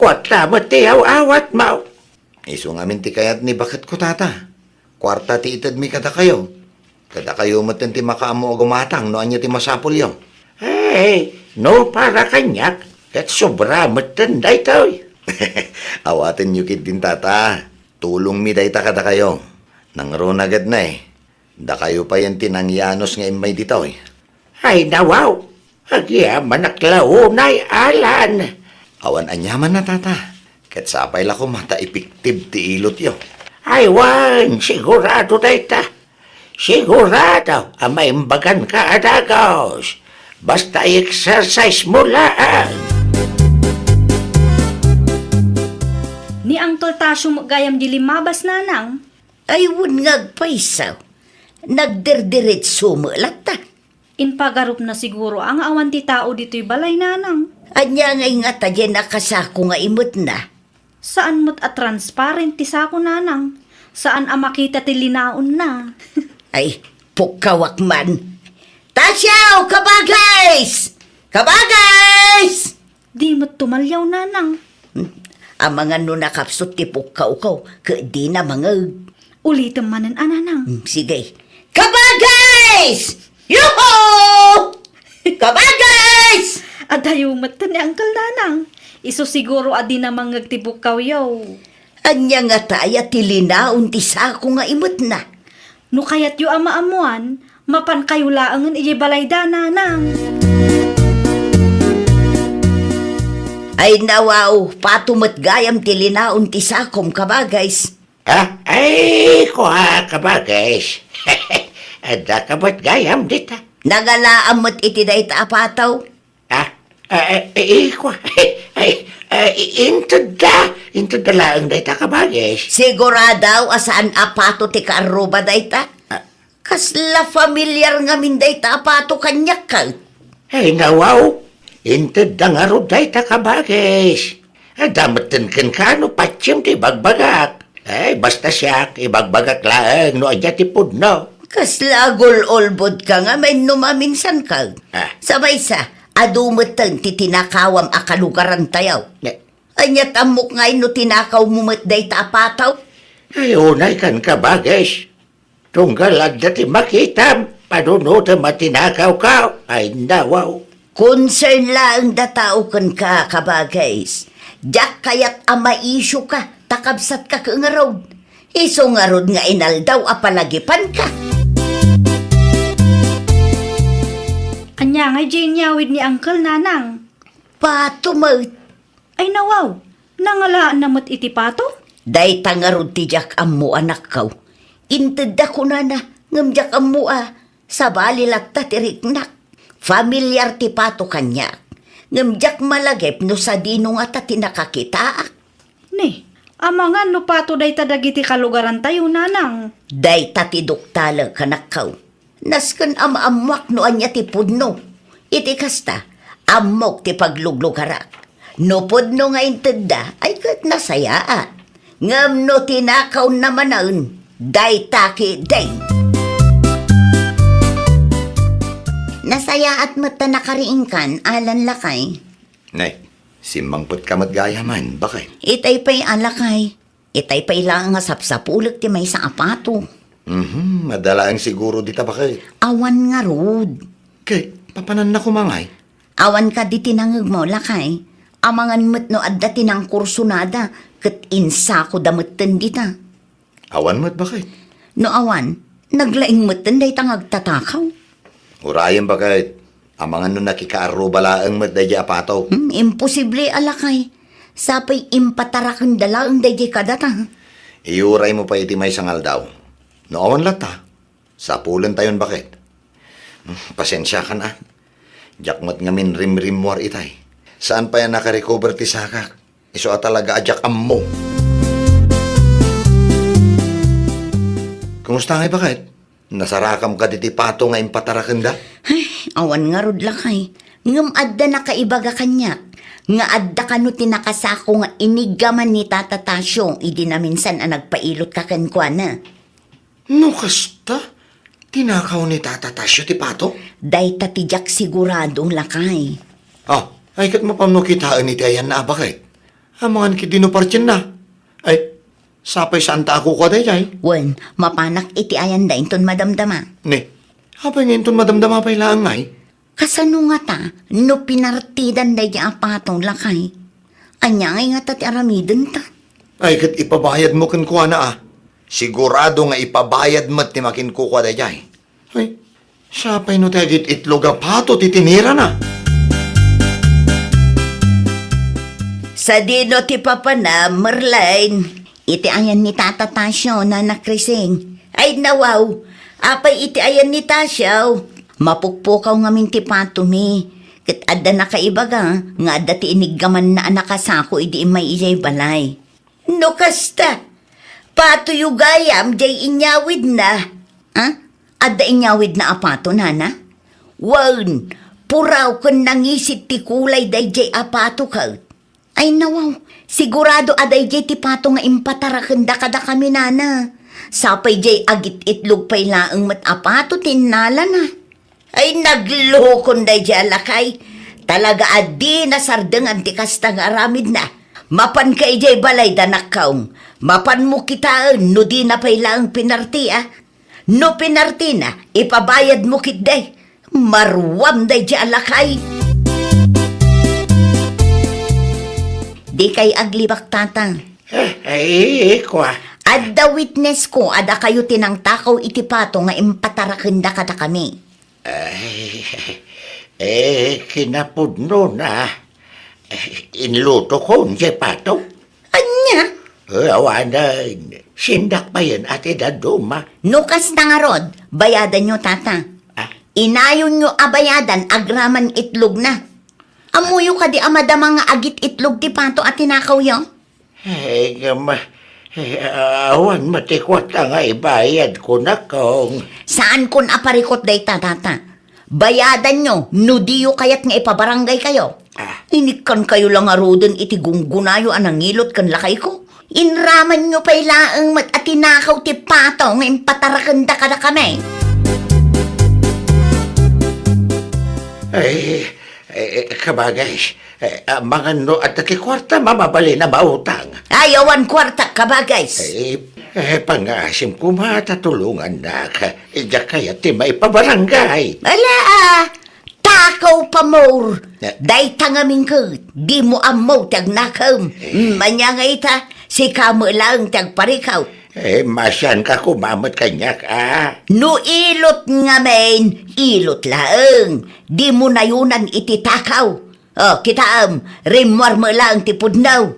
Kwatla mo tiyaw awat mo. Iso ngamin ti kayat ni bakit ko tata. Kwarta ti itad mi kada kayo. Kada kayo matin ti makaamo o gumatang no anya ti masapol yo. Ay, no para kanyak. Kat sobra matan day to'y. Awatin niyo kid din tata. Tulong mi dayta kada kayo. Nang ron agad na eh. Da kayo pa yan tinangyanos nga imay dito eh. Ay, nawaw. Agyaman naklaunay alan. Awan anyaman na tata. Ket sapay la ko mata epektiv ti ilot yo. Ay, wan, sigurado dayta. Sigurado, maimbagan ka adagaos. Basta exercise mo lang. Ni Uncle Tasyo gayam di limabas nanang. Ay, wun ngagpaisaw. Nagdirdiretso mo lata. Inpagarup na siguro ang awan ti tao dito'y balay nanang. Anya ngay nga tadya nakasako nga imot na. Saan mo't a transparent ti sako nanang? Saan a makita ti linaon na? Ay, pukawak man. Tasyaw, kabagays! Kabagays! Di mo't tumalyaw nanang. Ang mga nunakapsot ti pukaw-kaw, di na mga... Ulitin manan ananang. Sige. Kabagays! Yuho! Kabagays! Adayo mata ni Uncle Nanang. Iso siguro adi na mangagtibok kawyaw. Anya nga taya tilinaon ti sako nga imot na. No kayat yu ama-amuan, mapan kayo laangan iji balay da nanang. Ay nawaw, patumat gayam tilinaon ti sakom kabagays. Ay, kuha ka ba, guys? Ada ka ba't gayam dita? Nagalaamot iti day apataw. Kuha. Into da lang dita ka ba, guys? Siguradaw asaan apato ti kaaruba day ta. Kasla familiar nga min day ta apato kanyak ka. Ay, nawaw. Into da nga ro dita ka ba, guys? Damatan kan kano patsim ti bagbagak. Ay, basta siya, ibagbagak lang, no, adya ti pudno. Kasla gulolbod ka nga may numaminsan ka. Sabay sa, adumatan ti tinakawam akalugaran tayaw. Anyat amok ngay no tinakaw mumat day ta apataw. Ay, unay kan ka ba, guys? Tunggal adya ti makitam, panuno ti matinakaw ka. Ay, nawaw. Concern lang datao kan ka kabagays. Diyak kayat ama isyu ka, takabsat ka ka nga road. Iso nga road nga inaldaw apalagipan ka. Anya nga jinyawid ni Uncle Nanang. Pato mo, Ay nawaw, nangalaan namot iti pato? day tangarod ti jak amu anak kaw. Inted ako na ngamjak amu sa balilat ta tiriknak. Familiar ti pato kanya. Ngamjak malagip no sa dinong at tinakakitaak. Ni, amangan no pato day tadagiti kalugaran tayo nanang. Day tatiduktalag kanakaw. Naskan amamwak no anya ti pudno. Iti kasta, amok ti pagluglugarak. No pudno nga intenda, ay kat nasayaan. Ngam no tinakaw naman day taki day. Nasaya at mata nakariingkan, alan lakay. Nay, simangpot ka matgayaman, bakit? Itay pa'y alakay. Itay pa'y lang nga sapsapulag ti may sa apato. Madala ang siguro dita bakit? Awan nga rod. Kay, papanan na kumangay. Awan ka di tinangag mo lakay. Amangan mo't no adda tinang kursunada kat insa ko damutan dita. Awan mo't bakit? No awan, naglaing mo't day tangag tatakaw. Urayan bakit? Amangan no nakikaarubalaang mo't day apato. Imposible alakay. Sapay impatarakan dalaang day kadata. Iuray mo pa iti may sangal daw. No awan lata. Sa pulan tayon bakit? Pasensya ka na. Diyak mo't ngamin rim-rim war itay. Saan pa yan nakarecover ti sakak? Iso talaga adyak ammo. Kumusta nga bakit? Nasarakam ka diti pato nga impatarakan da? Ay, awan nga rod lakay. Ngam adda na kaibaga kanyak. Nga adda ka no tinakasako nga inigaman ni Tata Tasyo. Idi na minsan ang nagpailot ka kankwana. No kasta? Tinakaw ni Tata Tasyo ti pato? Day tatijak siguradong lakay. Ah, ay kat mo pamukitaan ni Tiayan na bakit? Amangan ki dinupartyan na. Ay, sapay saan ta ako ka day ay? Wen, mapanak iti ayan da inton madamdama. Ni, hapay ngayon ton madamdama pa'y laang ay? Kasano nga ta, no pinartidan day di apatong lakay. Anya ngay nga tati aramiden ta. Ay kat ipabayad mo kan kuha na ah. Sigurado nga ipabayad mo't ti makin kuha day ay. Ay, sapay no tagit itlog a pato titinira na. Sa dino ti papa na, Merlin. Iti ayan ni Tata Tasyo na nakrising. Ay nawaw, apay iti ayan ni Tasyo. Mapukpukaw nga min ti pato mi. Kat adda na kaibaga, nga adda ti inigaman na anakasako idi may ijay balay. No kasta, pato yu gayam jay inyawid na. Ha? Adda inyawid na apato nana? Wan, puraw kun nangisit ti kulay day jay apato ka. Ay nawaw, sigurado aday jay ti pato nga impatarakan da kada kami nana. Sapay jay agit itlog pay laang mat apato tinala na. Ay naglokon day jay alakay. Talaga adi na sardeng ti kastang aramid na. Mapan kay jay balay danakaw. Mapan mo kitaan no di na pay laang pinarti ah. No pinarti na, ipabayad mo kit day. Marwam day jay alakay. Di kay aglibak tata. Ay, kwa. Adda witness ko, ada kayo tinang takaw iti pato nga impatarakan da kada kami. Kinapudno na. Inluto ko, hindi pato. Anya? Awanan, sindak pa yan ate daduma. Nukas na nga rod, bayadan nyo tata. Ah. Inayon nyo abayadan, agraman itlog na. Amuyo ka di amadama nga agit itlog ti pato at tinakaw yo? Awan matikwat nga ibayad ko na kong. Saan kun aparikot day tata? Bayadan nyo, nudiyo kayat nga ipabarangay kayo. Inikan kayo lang arodon iti gunggunayo anang ngilot kan lakay ko. Inraman nyo pa'y laang mat at tinakaw ti pato nga impatarakan da kada kami. Kabagay, mga no at kwarta mamabali na mautang. Ayawan kwarta kabagay. Pangasim ko matatulungan na ka. Ija kaya ti may pabarangay. Ala takaw pa more. Day tangaming ko, di mo amaw tag nakam. Manyangay ta, si kamo lang tag parikaw. Masyan ka kumamot kanyak, No ilot nga men, ilot laeng. Di mo na yunan ititakaw. Kitaam, rimwar mo lang tipudnaw.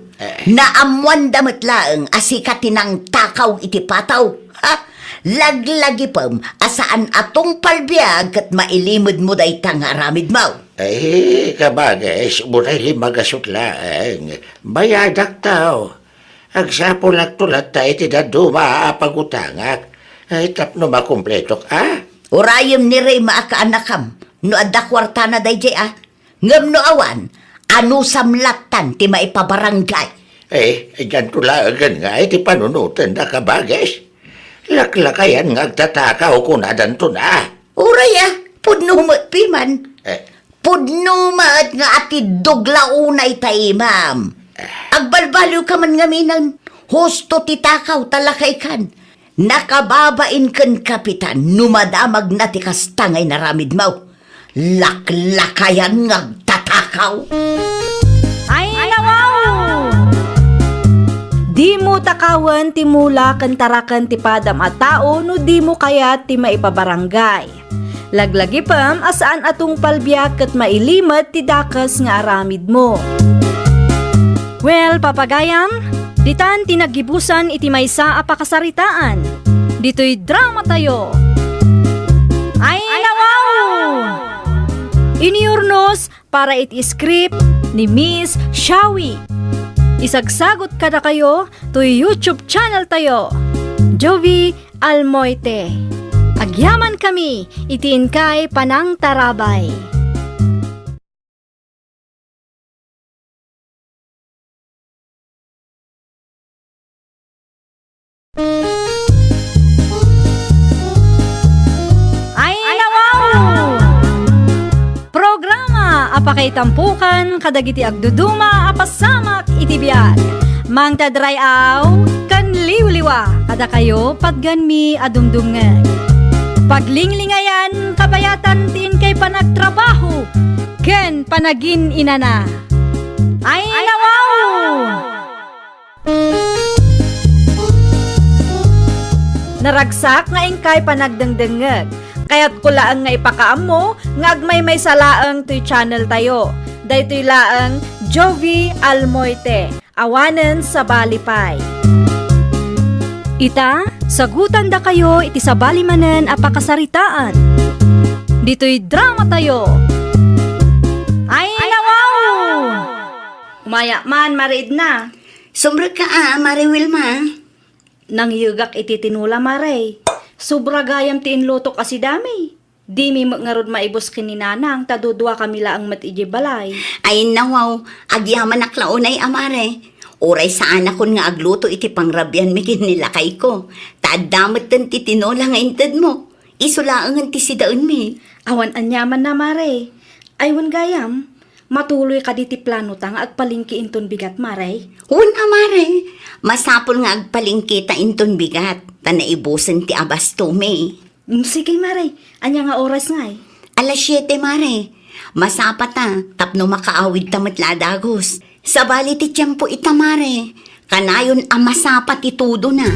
Naamuan damat laeng asikat tinang takaw itipataw. Laglagi pam, asaan atong palbiag kat mailimod mo day tangaramid mo. Kabagay, muray limagasot laeng. Bayadak tao. Agsapo nagtulat tayo ti daduma pagutangak. Tapno makumpleto ka. Urayom ni Ray maakaanakam. No adda kwarta na day jay Ngam no awan, anu samlatan ti maipabarangay. Ganto laagan nga ti panunutan na kabagas. Laklakayan nga agtatakaw ko na danto na. Uray pudno piman. Pudno maat nga ati duglaunay tayo, ma'am. Agbalbaliw ka man ngaminan, husto titakaw talakay kan. Nakababain kan kapitan, numadamag na ti kastangay naramid mo. Laklakayan ngagtatakaw. Ay, nawaw! Di mo mo takawan ti mula ken taraken ti padam a tao no di mo kayat ti maipabarangay. Laglagi pam asaan atong palbiyak ket mailimet ti dakas nga aramid mo. Well, papagayam, ditan tinagibusan iti maysa a pakasaritaan. Dito'y drama tayo. Ay nawaw! Iniurnos para iti script ni Miss Shawi. Isagsagot kada kayo to YouTube channel tayo, Jovi Almoite. Agyaman kami, itiin kay Panang Tarabay. Ay nawaw! Programa apakay tampukan kadagiti agduduma apasamak iti biag. Mang tadrayaw kan liwliwa kada kayo padganmi adumdumngeg. Paglinglingayan kabayatan tin kay panagtrabaho ken panagin inana. Ay nawaw! Naragsak nga ingkay panagdengdengeg. Kaya't kulaang nga ipakaam mo nga agmay may salaang to'y channel tayo. Daytoy laang Jovi Almoite. Awanen sa Balipay. Ita, sagutan da kayo iti sabali manen a pakasaritaan. Dito'y drama tayo. Ay nawaw! Umaya man, marid na. Sombra ka Mare Wilma. Nang yugak iti tinula, Maray. Sobra gayam ti inlutok asi dami. Di mi ngarod maibos kininanang, tadudwa kami laang mat iji balay. Ay nawaw, agyaman aklaunay amare. Oray sa anak kon nga agluto iti pangrabyan mi kinilakay ko. Taadamot tan ti tinola nga inted mo. Isulaangan ti sidaon mi. Awan anyaman na, Maray. Aywan gayam, matuloy ka di ti plano ta nga agpalingki inton bigat, Maray. Hun amare, masapol nga agpalingkita inton bigat. Tanaibusan ti abasto mi. Sige, Maray. Anya nga oras nga eh. Alas 7 mare. Masapa ta, tapno makaawid tamat ladagos. Sabali ti tiyempo itamare. Kanayon ang masapa ti tudo na.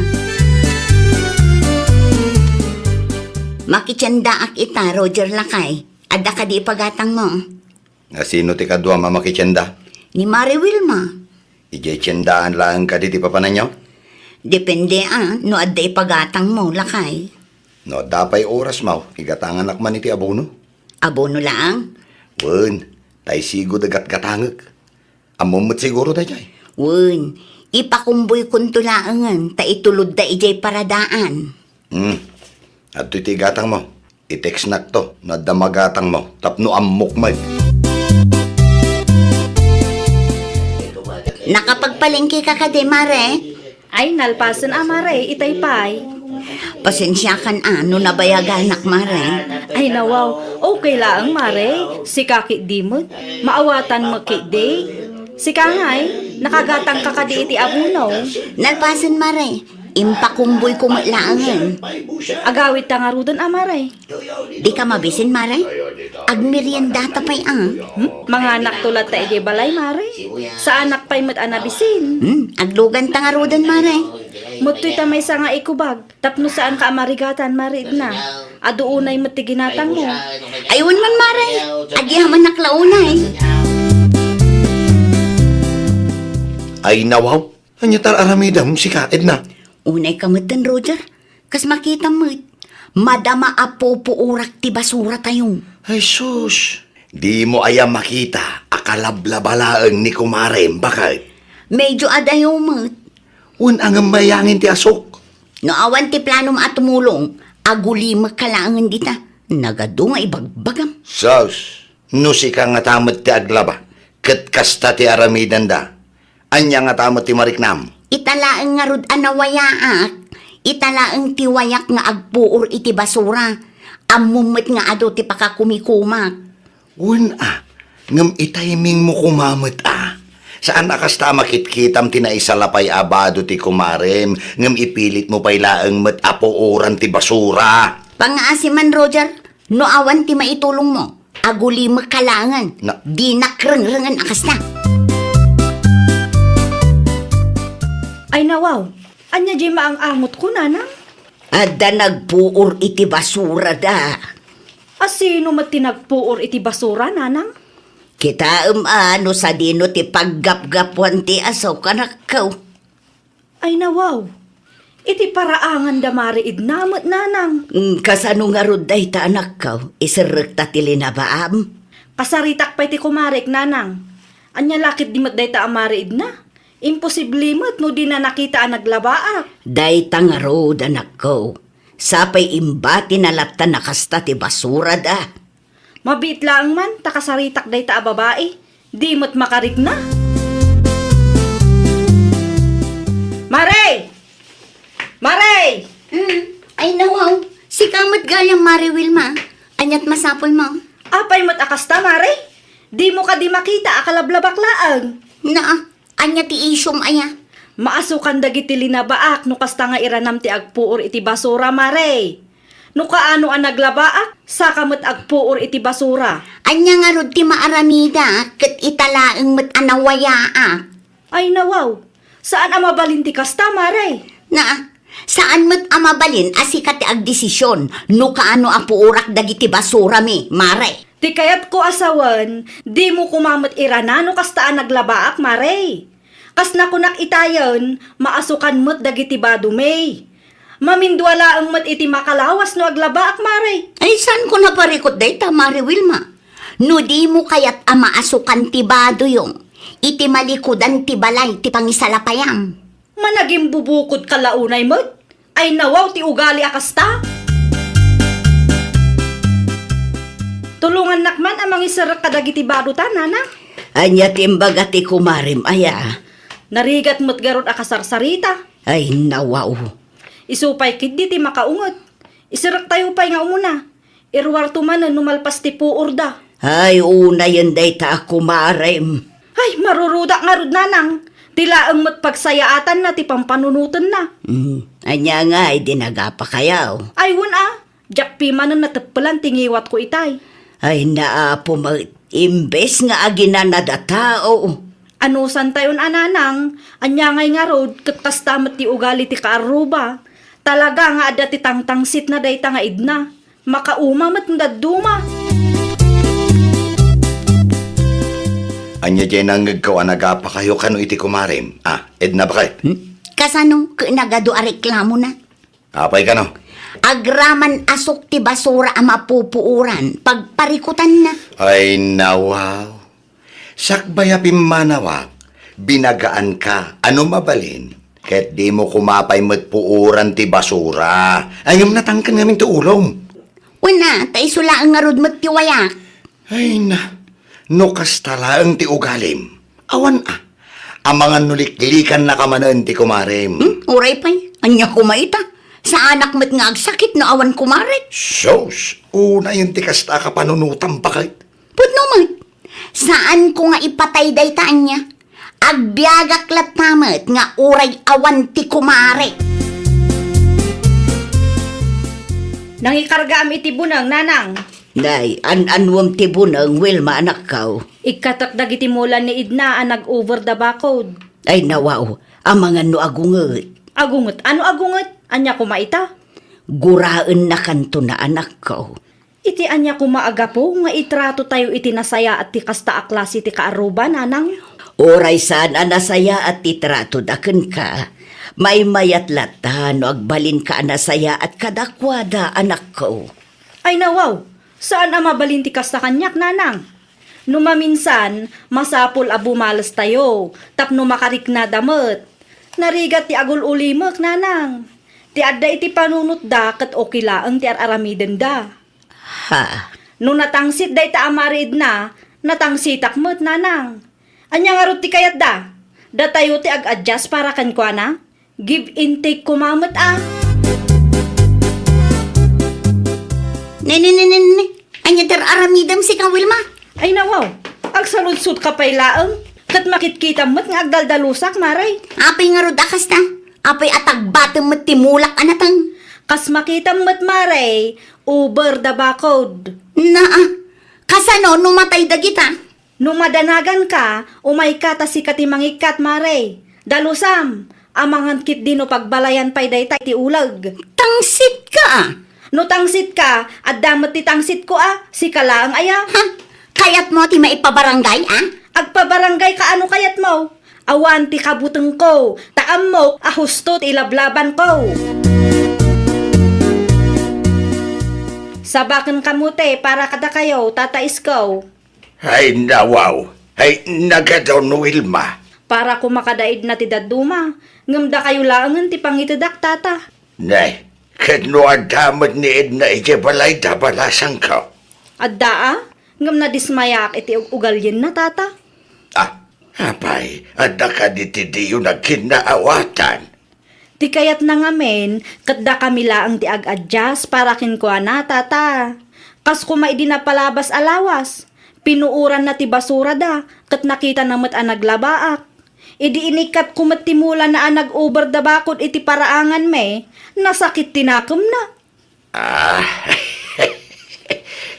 Makitsandaak ita, Roger Lakay. Adda ka di pagatang mo. Nga sino ti kadwa mamakityenda? Ni Mare Wilma. Ijay tiyendaan lang ka di ti papananyaw? Depende no adda ipagatang mo, Lakay. No, dapay oras mau, igatangan akman iti abono. Abono lang. Wen, tay sigo dagat gatangag. Amumot siguro da jay. Wun, ipakumboy kuntulaangan, ta itulod da ijay paradaan. At iti gatang mo, i-text nak to, na damagatang mo, tapno amukmag. Nakapagpalengke ka ka di, Mare? Ay, nalpasan Maray, itay pay. Pasensya kan no nabayaganak, Mare. Ay nawaw, okay lang, Maray. Si kakit dimod, maawatan mo kit day. Si kangay, nakagatang ka kadi iti abunaw. Nalpasan, Mare. Impakumboy kumalaangan. Agawit ta nga rudon, Maray. Di ka mabisin, Mare? Agmerienda tapay Mga anak tulad ta ije balay, Maray. Sa anak pa'y mat anabisin. Aglugan tangarudan, Mare. Mutoy ta may sa nga ikubag. Tapno saan ka amarigatan, marid na. Aduunay matiginatang mo. Ayun man, Mare. Agyaman naklaunay. Ay nawaw, anya tar aramidam si kaed na. Unay kamutan, Roger. Kas makita mo't. Madama apopo urak ti basura tayong. Ay sus, di mo ayam makita, akalablabalaang ni kumarem, bakit? Medyo adayo mo't. Un ang mayangin ti asok. Naawan ti plano maatumulong. Aguli magkalaangan dita. Nagado nga ibagbagam. Sus, nusi ka nga tamot ti aglaba, ket kasta ti aramidan da. Anya nga tamot ti mariknam. Italaang nga rod anawayaak. Italaang ti wayak nga agpuor iti basura. Amumot nga ado ti pakakumikumak. Un ngam itiming mo kumamot Saan akasta makitkitam tinaisalapay abado ti kumarem, ngam ipilit mo pa'y laang mat apooran ti basura. Pangaasiman, Roger, no awan ti maitulong mo. Aguli makalangan. Na- Di nakreng-rengan akas na. Ay nawaw, anya di maang-angot ko nanang. Adda nagpuor iti basura da. Asino mat tinagpuor iti basura nanang? Kita ano sa dino ti paggapgapuan ti asaw kanakaw. Ay nawaw, iti paraangan damari idnamot nanang. Kasano nga rod day ta anak kaw, isirek ta ti linabaam. Kasaritak pa iti kumarik nanang. Anya lakit di mat day ta amari idna. Imposible mat no di na nakita ang naglabaak. Day ta nga rod anak kaw. Sapay imbati na latta nakasta ti basura da. Mabit lang man, takasaritak day ta a babae. Di mo't makarik na. Maray! Maray! Ay nawaw, si kamat gayang Mari Wilma. Anyat masapol mo. Apay mo't akasta, Maray? Di mo ka di makita akalablabaklaan. Na, anya ti isyom aya. Maasukan dagiti linabaak no kasta nga iranam ti agpuor iti basura, Maray. No kaano ang naglabaak, saka mo't agpuor iti basura. Anya nga rod ti maaramida, kat italaeng mat anawaya. Ay nawaw, saan ang mabalinti kasta, Maray? Na, saan mat amabalin asikat ti agdesisyon no kaano apuurak dagiti basura mi, Mare. Ti kayat ko asawan, di mo kumamot irana no kasta ang naglabaak, Maray. Kas na kunak itayon, maasukan mo't dagiti badumay. Mamindwala ang mat iti makalawas no aglabaak, Maray. Ay, saan ko naparikot day ta, Mari Wilma? No di mo kayat amaasukan ti bado yung iti malikudan ti balay ti pangisalapayam. Managing bubukod kalaunay mo't, ay nawaw ti ugali akasta. Tulungan nakman amang isarak kadagiti badutan, nana. Anya timbaga ti kumarim aya. Narigat mo't garot akasarsarita. Ay nawaw. Isupay kid di ti makaungot. Isirak tayo pa'y nga umuna. Irwar tumanan numalpas ti puurda. Ay una yan day ta kumarim. Ay, marurudak nga rod nanang. Tilaang mo't pagsayaatan na ti pampanunutan na. Anya nga ay dinagapa kayaw. Ay, wun Jack pimanan na tepelan tingiwat ko itay. Ay naapo imbes nga aginanada tao. Ano santayon ananang, anya ngay nga rod, katkastamat ti ugali ti kaaruba. Talaga nga ada ti tangtangsit na day nga idna. Makauma mat ndaduma. Anya dyan ang ngagkaw anagapa kayo kano iti kumarim. Edna bakit? Kasano nagado a reklamo na? Apay kano? Agraman asok ti basura ang mapupuuran, pagparikutan na. Ay nawaw. Sakbaya pimanawak, binagaan ka, ano mabalin? Ket di mo kumapay matpuuran ti basura. Ayam natangkan ngamin ti ulong. Una, tay sulaan nga rod mat ti wayak. Ay na, no kastalaang ti ugalim. Awan ang mga nuliklikan na kamanan ti kumarim. Uray pa'y, anya kumaita. Sa anak mat nga agsakit no awan kumarit. Sos, una yung ti kasta ka panunutan pa kahit. Pudno mat, saan ko nga ipatay day taan niya? Agbiagak latamat nga uray awan ti kumare. Nangikarga am iti bunang, nanang. Day, anwam ti bunang Wilma anak kaw. Ikatak dagiti mulan ni idna ang nag-over the barcode. Ay nawaw, ang mga no agunget. Agungot, ano agungot? Anya kumaita? Guraan na kanto na anak kaw. Iti anya kumaaga po, nga itrato tayo iti nasaya at ti kasta a klase ti kaaruba, nanang. Oray saan anasaya at titrato daken ka. May mayat lata no agbalin ka anasaya at kadakwada anak ko. Ay nawaw, saan ang mabalin ti kasta kanyak, nanang? Numaminsan, masapul a bumalas tayo, tapno makarik na damot. Narigat ti agul ulimak, nanang. Ti adda iti panunot da, kat okilaang ti aramiden da. Ha? No natangsit day ta amarid na, natangsitak mo't, nanang. Anya nga rot ti kayat da? Da tayo ti ag-adjust para kan kwa na? Give and take kumamot Ne. Anya der aramidam si ka Wilma. Ay nawaw, agsaludsud ka pa'y laang. Kat makitkita mo't nga agdaldalusak, maray. Apay nga rod akas ta. Apay atagbatem mat timulak anatang. Kas makita mo't, maray, over the barcode. Kasano numatay dagita? Nung madanagan ka, umay ka ta si katimangikat, maray. Dalusam, Amangan kit din no pagbalayan pay dayta ti ulag. Tangsit ka ah. No tangsit ka, at damat ti tangsit ko si kalaang aya. Ha? Kayat mo ti maipabarangay ah? Agpabarangay ka ano kayat mo? Awan ti kabuteng ko, taam mo, ahusto ti ilablaban ko. Sabakan kamote para kada kayo, tatais ko. Ay, nawaw. Ay, nagadaw no Wilma. Para kumakadaid na ti daduma, ngamda kayo laangan ti pangitidak tata. Nay, kadno adamot ni Edna ije balay dabalasang ka. Adda ngam na dismayak iti ugalyin na tata. Apay, adda ka diti diyo na kinaawatan. Ti kayat na ngamen, kadda kami laang ti ag-adjust para kinkwa na tata. Kas kumay di na palabas alawas, pinuuran na ti basura da, kat nakita namat ang naglabaak. Idi inikat kumatimula na ang nag-over da bakod iti paraangan me, nasakit tinakom na.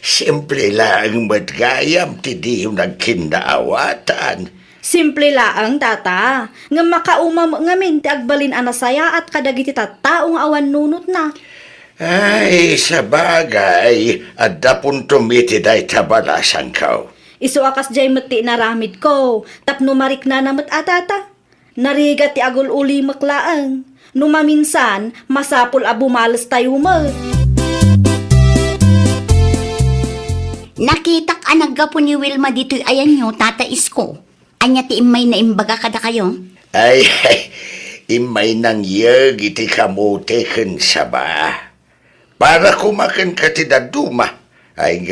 Simple lang matgayam ti diyo na kinaawatan. Simple laang tata, nga makaumam ngamin ti agbalin anasaya at kadagiti tattaong awan nunot na. Ay, sa bagay, adda punto miti day tabalasang ka. Isu akas jay mati naramid ko, tapno marik na namat atata. Narigat ti agul uli maklaang, numaminsan masapul abumalas tayo mo. Nakitak anagga po ni Wilma dito'y ayan nyo, tatais ko. Anya ti imay na imbaga kada kayo? Ay, imay nang yag iti kamote ken saba. Para kumakan ka ti daduma, ay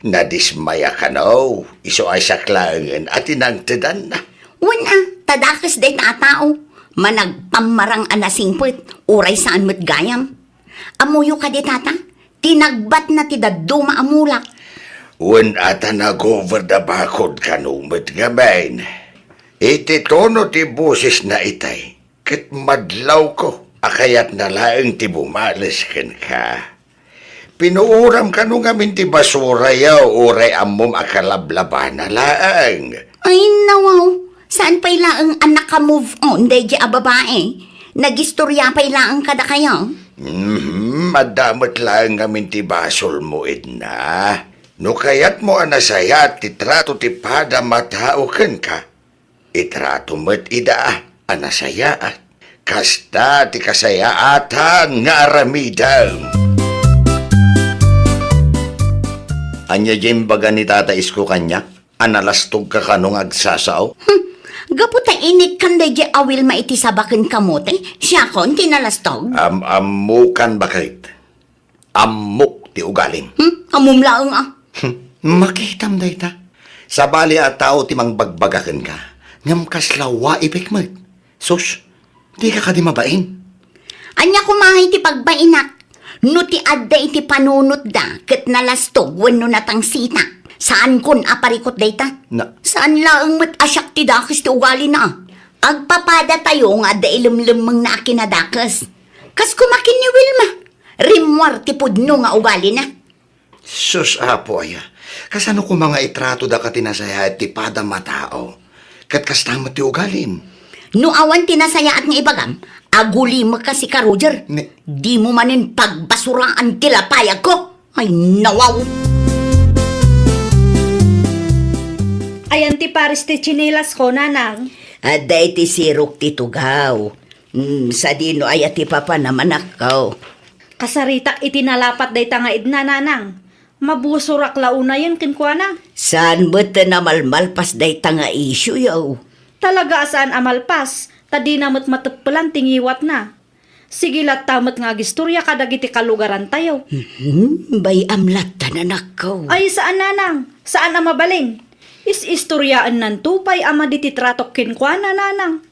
nadismaya ka no. Iso ay saklangan at inangtidan na. Una, tadakas day na tao. Managpamarang anasingput, uray saan mo't gayam. Amuyo ka di tata, tinagbat na ti daduma amulak. Wen ata nag-over the bakod kanumit nga main. Iti tono ti busis na itay. Kit madlaw ko. Akayat na laeng ti bumalas ken ka. Pinuuram ka nung amin ti basura yaw. Uray amom akalablaban na laeng. Ay nawaw, saan pa'y laang anak ka move on, day di a babae? Nagistorya pa'y laang kada kayo? Madamot lang amin ti basol mo, Edna. No kayat mo anasaya at titrato ti pada matao ken ka. Itrato mo't ida anasaya at kasta ti kasayaatan nga aramidam. Anya jem baga ni Tata Isko kanya? Analastog ka kanong agsasaw? Gaputa init kan day di awil maiti sabakin kamote, siya kon tinalastog. Amukan bakit? Amok ti ugalim. Amum laang ah. Makitam day ta. Sa bali at tao ti mangbagbagakan ka. Ngam kaslawa ipikmat. Sus, di ka di mabain. Anya kumahay ti pagbainak. No ti adda iti panunot da, ket nalastog wenno natang sita. Saan kun aparikot dayta? Na, Saan laang mat asyak ti dakes ti ugali na? Agpapada tayo nga da ilimlimang na akinadakas. Kas kumakin ni Wilma. Rimwar ti pudno nga ugali na. sus apo aya. Kasano ko mga itrato da ka tinasaya at ti pada matao. Kat kastama ti ugalim. No awan tinasayaat nga ibagam, aguli mo kasi ka, Roger. Di mo manin pagbasuraan tilapayag ko. Ay, nawaw. Ayan ti paris ti chinilas ko, nanang. Aday ti sirok ti tugaw. Sa dino ay ati papa naman akaw. Kasaritak itinalapat day tanga idna, nanang. Mabusurak launa yun kinkwa na. Saan mo na malmalpas day tanga isyu yaw? Talaga saan amalpas, tadi namot matagpalan tingiwat na. Sigilat tamot nga gistorya kadagiti kalugaran tayo. Bay amlat tanan akaw. Ay saan nanang? Saan ang mabaling? Is-istoryaan nan tupay ama di titratok kinkwa na nanang.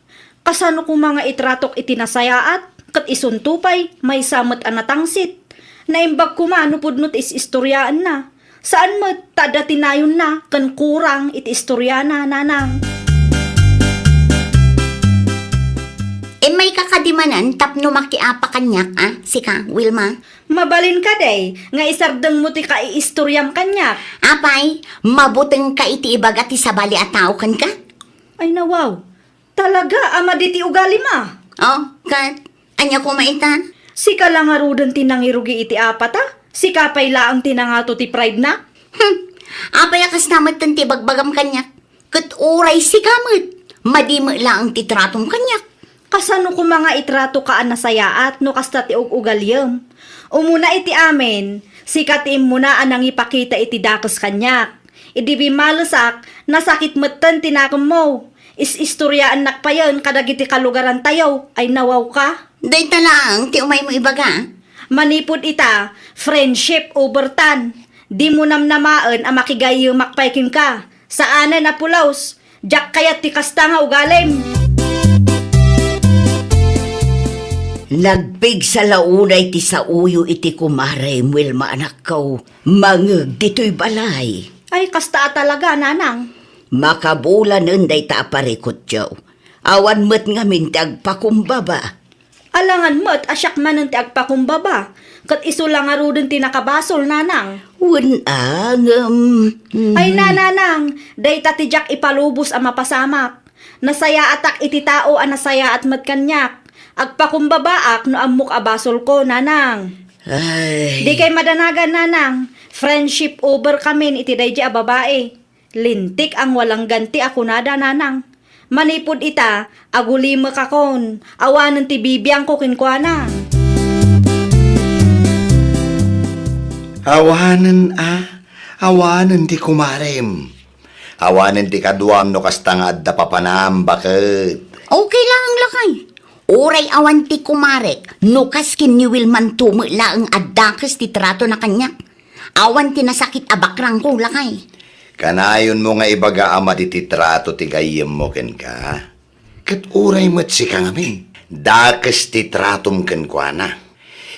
Kasano kung mga itratok itinasayaat, kat isuntupay, may samot anatangsit. Naimbag kumano pudnot is-istoryaan na. Saan mo tada tinayon na, kan kurang iti-istorya na nanang. May kakadimanan tapno makiapa kanyak, Sika, Wilma. Mabalin ka day, nga isardeng mo ti kai-istoryam kanyak. Apay, mabuteng ka iti ibagat ti sabali at tao kan ka? Ay nawaw, talaga ama di ti ugali ma. Oh, kat, anya ko maita? Sika lang nga rudan tinangirugi iti apata? Sika pa'y laang tinangato ti pride na? Apay akas namat tanti bagbagam kanyak. Kat uray si kamot. Madima lang ti tratom kanyak. Kasano ko mga itrato ka nasayaat no kasta ti ugalyam. Umuna iti amin, sikatim mo na anang ipakita iti dakos kanyak. Idi bimalasak, nasakit matan tinakam mo. Istoryaan nakpayon kadag iti kalugaran tayo, ay nawaw ka. Day talang, ti umay mo ibaga. Manipod ita, friendship over tan. Di mo namnamaan ang makigayo makpaikim ka. Saanan na pulaws, jak kayat ti kasta nga ugalim. Nagpig sa launay ti sa uyo iti kumare Wilma anak ko. Mangeg dito'y balay. Ay, kasta talaga, nanang. Makabulan day ta aparikot yaw. Awan met nga min ti agpakumbaba. Alangan mo't asyak man ang ti agpakumbaba. Kat iso lang nga rudin ti nakabasol, nanang. Wunang, Ay, nananang, day ta ti jak ipalubos ang mapasamak. Nasaya atak iti tao ang nasaya at matkanyak. Agpakumbabaak no amok abasol ko, nanang. Ay, Di kay madanagan, nanang. Friendship over kami iti day a babae. Lintik ang walang ganti ako nada, nanang. Manipod ita, agulima kakon. Awanan ti bibiyang ko kinkwana. Awanan ti kumarem. Awanan ti kaduam no kasta nga adda papanam, bakit? okay lang ang lakay. Uray awan ti kumarek, nukas kin ni Wilman tumo laang addakas ti trato na kanyak. Awan ti nasakit abakrang ko lakay. Kanayon mo nga ibaga ama ti titrato ti gayem mo ken ka. Kat uray mo't si kami. Dakas ti tratom ken kwa na.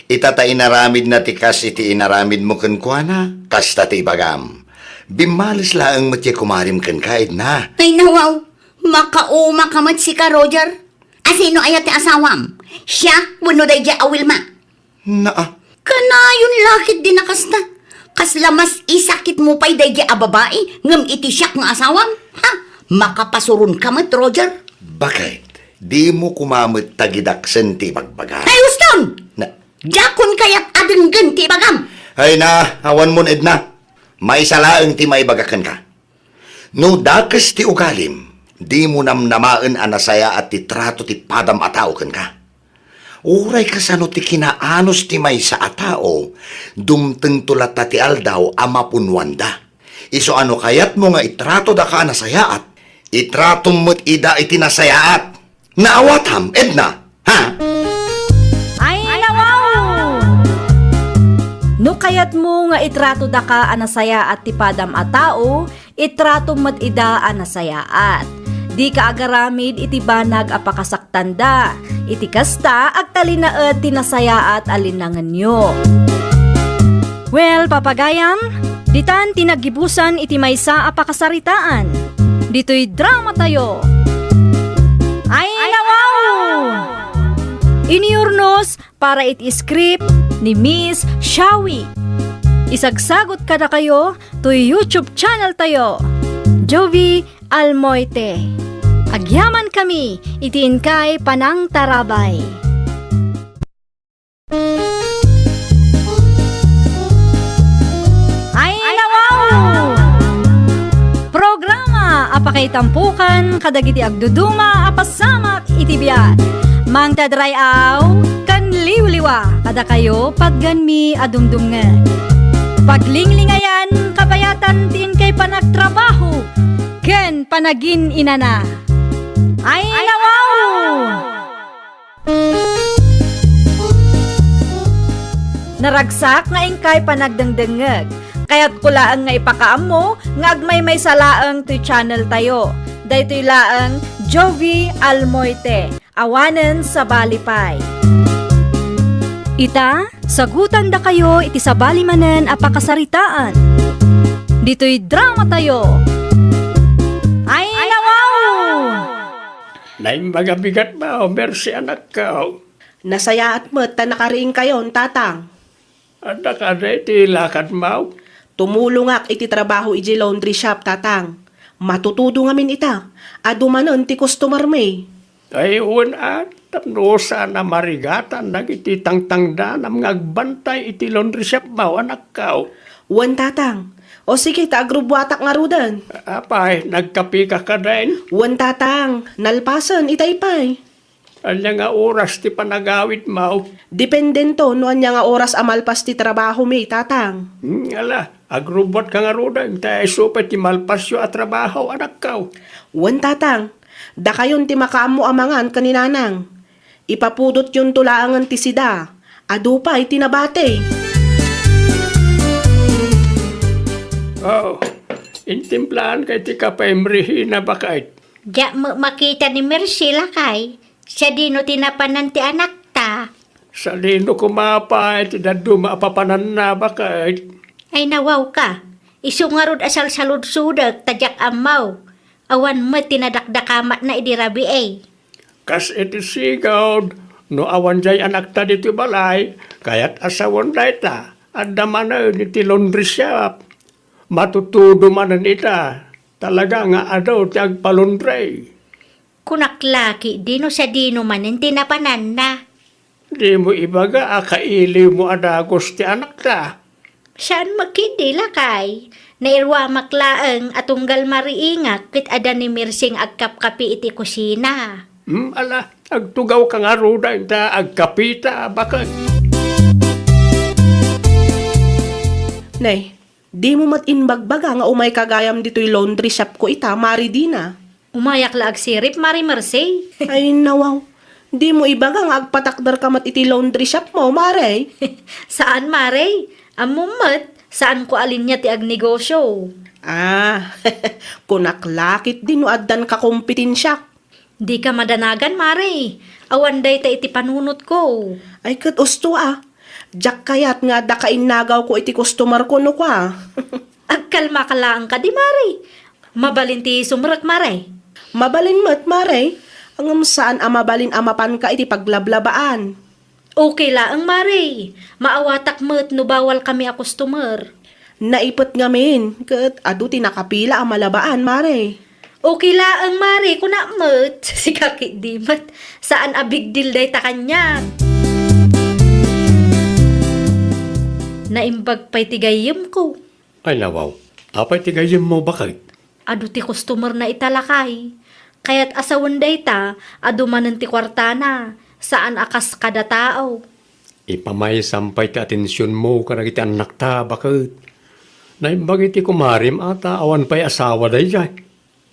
Itata inaramid na ti kas iti inaramid mo ken kwa na. Kasta ti ibagam. Bimalis laang mo't kumarim ken kaid na. Ay nawaw, makauma kamat si ka Roger. Asino ayat ti asawam? Siya, wano day di Wilma. Naa. Kanayon lakit din nakasta. Kas lamas isakit mo pa'y day di babae, ngam iti siyak nga asawam. Ha? Makapasurun kamat, Roger. Bakit? Di mo kumamit tagidaksen ti bagbaga. Ay, Houston! Na. Jakon kayat adenggan ti bagam. Ay na, awan mo Edna. May salaang ti maibagakan ka. No dakas ti ugalim, di mo namnamaan anasaya at ti trato ti padam atao ken ka. Uray kasano ti kinaanos ti may sa atao, dumteng tulata ti aldaw amapunwanda. Iso ano kayat mo nga itrato da ka nasayaat, itrato mo't ida iti nasayaat. Naawatam, Edna, ha? Ay, nawaw! No kayat mo nga itrato da ka anasaya at tipadam a tao, itrato mat ida anasayaat. Di ka agaramid iti banag apakasaktanda, iti kasta agtalinaet tinasayaat alinangan nyo. Well, papagayam, ditan tinagibusan iti maysa apakasaritaan. Dito'y drama tayo. Ay, nawaw! Iniurnos para iti script ni Miss Shawi. Isagsagot ka na kayo to YouTube channel tayo, Jovi Almoite. Agyaman kami, itiin kay Panang Tarabay. Ay, nawaw! Programa apakay tampukan kadagiti agduduma apasamak iti biat. Mang tadrayaw kan liwliwa kada kayo pagganmi adumdumngan. Paglinglingayan kabayatan tin kay panagtrabaho ken panagin inana. Ay, nawaw! Naragsak nga ingkay panagdangdangag. Kaya't kulaang nga ipakaam mo, nga agmay may salaang to channel tayo. Daytoy laang Jovi Almoite, awanen sa balipay. Ita, sagutan da kayo iti sa balimanen apakasaritaan. Dito'y drama tayo. Ay, nawaw! Naimagabigat ba o mersi anak ka? Nasaya at mo't ta nakariing kayon, tatang. At nakareti lakad mo? Tumulong ak iti trabaho iti laundry shop, tatang. Matutudo ngamin ita. Adumanon ti customer may. Ay una, tapno sana marigatan nagiti tangtangda na mga agbantay iti laundry shop mo, anak kao. Wan tatang. O sige, taagrubwatak nga rudan. Apay, nagkapi ka ka din. Wan tatang, nalpasan, itaypay. Anya nga oras ti panagawit mo. Dependento no anya nga oras amalpas ti trabaho mi, tatang. Ala, agrubot ka nga rudan, tayo supay ti malpasyo at trabaho, anak kao. Wan tatang, da kayon ti makaamo amangan kaninanang. Ipapudot yung tulaangan ti sida. Ado pa itinabate. Oh, intimplahan kay ti kapemrihi na bakit. Diya mo makita ni Mercy lakay. Siya dino tinapanan ti anak ta. Sa lino kumapay, ti daduma apapanan na bakit. Ay nawaw ka. Isungarod asal salud-sudag tadyak amaw. Awan mo tinadakdakamat na idirabi eh. Kas iti sigawd, no awan jay anak ta dito balay, kaya't asawan da ita, anda man iti laundry shop. Matutudo manan ita, talaga nga adaw ti agpalundray. Kunaklaki, dino sa dino manin tinapanan na. Di mo ibaga, akaili mo adagos ti anak ta. Saan makidila kay? Nairwa maklaang atunggal mariingak kit ada ni Mirsing agkapkapi iti kusina. Ala, agtugaw ka nga ruda ita, agkapita, bakit? Nay, di mo matinbagbaga nga umay kagayam dito'y laundry shop ko ita, mari di na. Umayak laag sirip, Mari Mercy. Ay nawaw, di mo ibaga nga agpatakdar ka mat iti laundry shop mo, mare. Saan, Mare? Amumat, saan ko alin niya ti agnegosyo? Ah, kunaklakit din no addan ka kompetensya. Di ka madanagan, Mare. Awan day ta iti panunot ko. Ay kat usto ah. Jak kayat nga da kainagaw ko iti customer ko no kwa. Agkalma ka lang ka di, Mare. Mabalinti sumrak, Mare. Mabalin mat, mare. Ang saan amabalin amapan ka iti paglablabaan. Okay lang, Mare. Maawatak mo't no bawal kami a customer. Naipot ngamin, kat adu tinakapila ang malabaan, mare. Okay lang, Mare, kuna mo't. Si kakit di mat. Saan a big deal day ta kanya? Naimbag pa'y tigayim ko. Ay nawaw, apay tigayim mo bakit? Adu ti customer na italakay. Kaya't asawan day ta, adu manan ti kwartana. Saan akas kada tao. Ipamay sampay ti atensyon mo karag iti anak ta, bakit? Naimbag iti kumarim ata awan pa'y asawa day jay.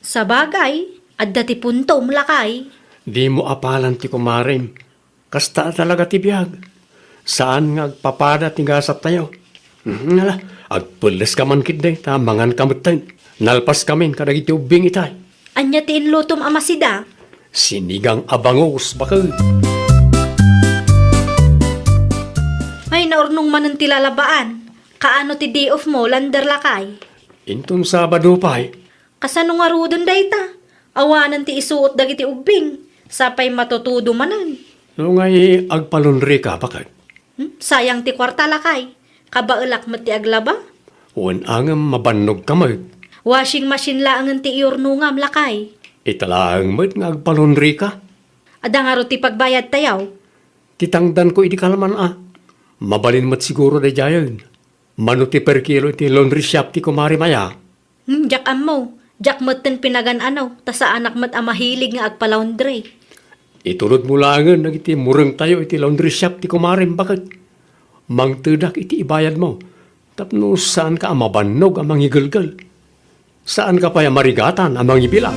Sa bagay, adda ti puntom lakay. Di mo apalan ti kumarim. Kasta talaga ti biyag. Saan nga agpapada ti gasat tayo? Nala, agpulis ka man kitday, tamangan kamot tayo. Nalpas kamin kadag iti ubing itay. Anya ti inlutom amasida. Sinigang abangos, bakit? Ay naurnong manan ti lalabaan. Kaano ti day off mo, lander lakay. Intun Sabado pa'y. Kasano nga rudon day ta? Awanan ti isuot dagiti ubing. Sapay matutudo manan. No ngay agpalunri ka, bakit? Sayang ti kwarta lakay. Kabaelak mo ti aglaba? Uwan angam mabannog kamay. Washing machine laangan ti iurnungam lakay. Italaang mo't nga agpalunri ka. Ada nga ro ti pagbayad tayaw. Titangdan ko iti kalman Mabalin mo't siguro da jayon. Mano ti per kilo iti laundry shop ti kumari maya. Jak mo. Jak mo't ten pinagan-anaw. Ta sa anak mo't amahilig nga agpalaundry. Itulod mo langan nag iti murang tayo iti laundry shop ti kumarim, bakit? Mangtudak iti ibayad mo. Tapno saan ka amabannog amang igulgal? Saan ka pa marigatan amang ibilang?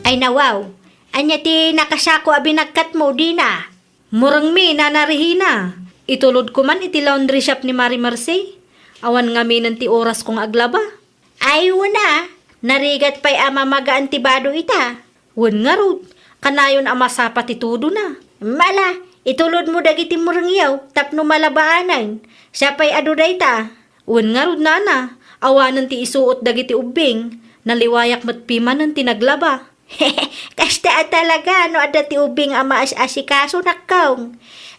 Ay nawaw. Anya ti nakasako abinagkat mo di na. Murang mi nanarihina. Itulod ko man iti laundry shop ni Mari Mercy. Awan nga minan ti oras kong aglaba. Ay wala. Narigat pa'y ama maga-antibado ita. Wan nga rod. Kanayon ama sapat itudo na. Mala, itulod mo dagiti murang yaw. Tapno malabaanan. Siya pa'y aduday ta. Wan nga rod nana. Awanan ti isuot dagiti ubing. Naliwayak matpimanan ti naglaba. Kasta talaga no ada ti ubing ama asikaso nakkaw.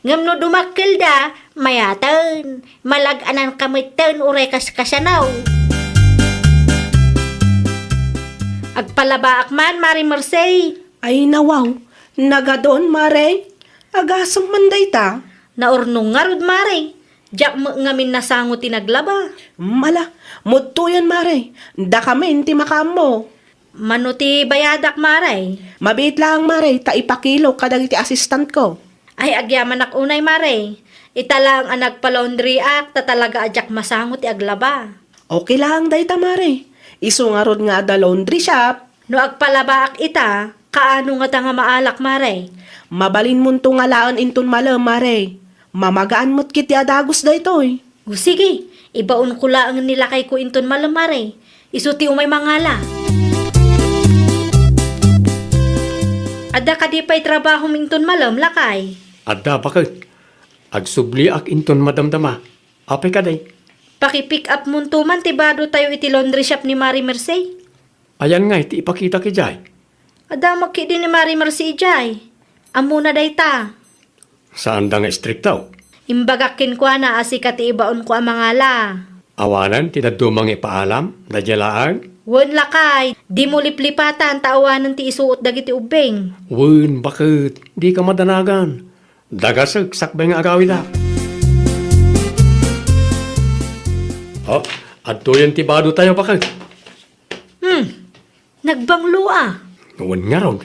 Ngam no dumakkel da, mayatan. Malag-anan kamitan uray kasanaw. Agpalabaak man, Mari Mercey. Ay nawaw, nagadon mare. Agasang manday ta. Naurnong nga rod, Mari. Diyak mo ngamin nasango tinaglaba. Mala, mudto yan mare. Da kami ti makamo. Manuti bayadak, Mari. Mabit lang mare, ta ipakilo kadag iti assistant ko. Ay, agyaman ak unay, Mari. Italang ang nagpa-laundry act, talaga adyak masango ti aglaba. Okay lang day ta mare. Isu nga rod nga da laundry shop. No agpalabaak ita, kaano nga ta nga maalak, Mari? Mabalin mo to nga laan inton malam mare. Mamagaan mo't kiti adagos da itoy. O sige, ibaon ko lang nila kay ko inton malamare. Isuti umay mangala. Ada ka di pa'y trabaho minton malam lakay. Adda bakit? Agsubli ak inton madamdama. Apay ka day. Paki-pick up mo man tibado tayo iti laundry shop ni Mari Mercey. Ayan nga, iti ipakita ki Jay. Ada magki din ni Mari Mercey ijay. Amo na day ta. Saan da nga strictaw? Imbagakin ko na asikat ibaon ko ang mangala. Awanan, tinadumang ipaalam, nadyalaan. Wen lakay, di mo liplipatan taawanan ti isuot dagiti ubeng. Wun, bakit? Di ka madanagan. Dagasag, sakbay nga agawin na. Oh, adto yan tibado tayo bakit? Nagbanglo ah. Wun nga ron.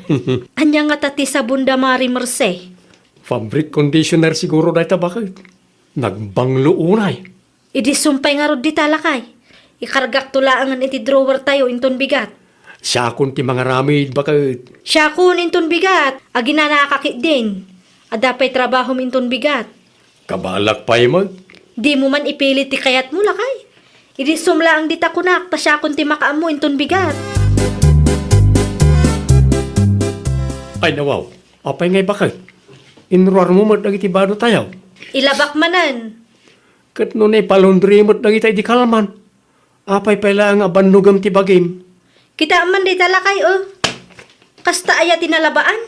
Anya nga tati sa bunda Mari Mercey. Fabric conditioner siguro dahil bakit? Nagbanglo unay. Idi sumpay nga rod di talakay. Ikargak tulaangan iti drawer tayo inton bigat. Siya kun ti mga ramid bakit? Siya kun inton bigat. Agina nakakakit din. Adapay trabaho minton bigat. Kabalak pa mo? Di mo man ipilit ti kayat mo lakay. Idi sumla ang dita kunak. Ta siya kun ti makaamo inton bigat. Ay nawaw, apay ngay bakit? Inruar mo mat nagiti bado tayo. Ilabak manan. Kat nun ay palundri mo't nagita di kalaman. Apay pala ang abandugam ti bagim. Kita man di talakay oh. Kasta aya tinalabaan.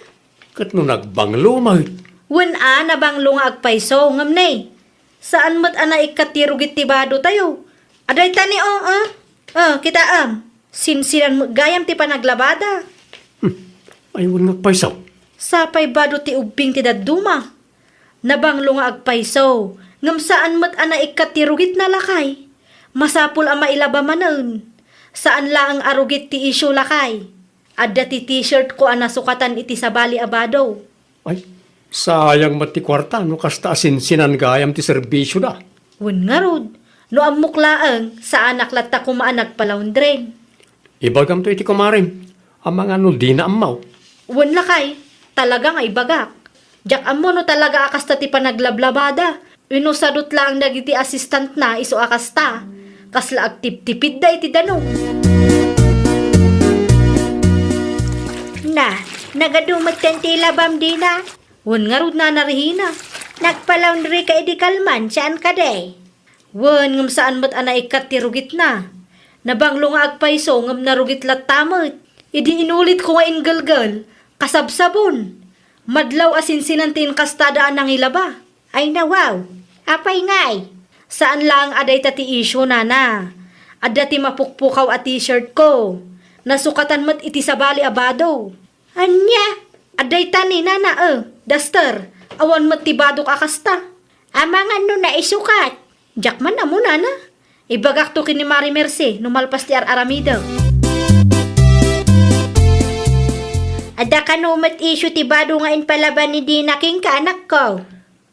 Kat nun nagbanglo mahit. Wen a nabanglo nga agpayso ngam nay. Saan mat ana ikatirugit ti bado tayo? Aday tani kita Sinsiran mo gayam ti panaglabada. Ay wala nagpaisaw. Sapay bado ti ubing ti daduma. Nabanglo nga agpayso. Ngam saan mat ana ikatirugit na lakay. Masapul ang mailaba manon. Saan la ang arugit ti isyo lakay. Adda ti t-shirt ko ana sukatan iti sabali abado. Ay, sayang mati kwarta no kasta asinsinan gayam ti serbisyo da. Wen nga rod. No amuklaang sa anak latta kumaan nagpalaundren. Ibagam to iti kumarim. Ang mga no di na amaw. Wen lakay. Talaga nga ibagak. Jak amo no talaga akasta ti panaglablabada. Inusadot lang nagiti assistant na iso akasta. Kasla agtip-tipid da iti danong. Na, nagadumat kan ti labam di na. Wen nga rod na narihina. Nagpalaundry ka edi kalman, saan ka day? Wen ngam saan mat ana ikat ti rugit na. Nabanglo nga agpayso ngam narugit lat tamot. Idi inulit ko nga ingalgal. Kasabsabon. Madlaw asinsinantin kastadaan ng ilaba. Ay nawaw. Apay ngay. Saan lang aday tati isyo nana. Adda ti mapukpukaw at t-shirt ko. Nasukatan mat iti sabali abado. Anya? Aday tani nana duster. Awan mat ti badok akasta. Amangan no na isukat. Jakman na mo nana. Ibagak to kini Mari Mercey numalpas ti aramidaw. Ada ka no mat isyo ti bado nga inpalaban ni Dina king kaanak ko.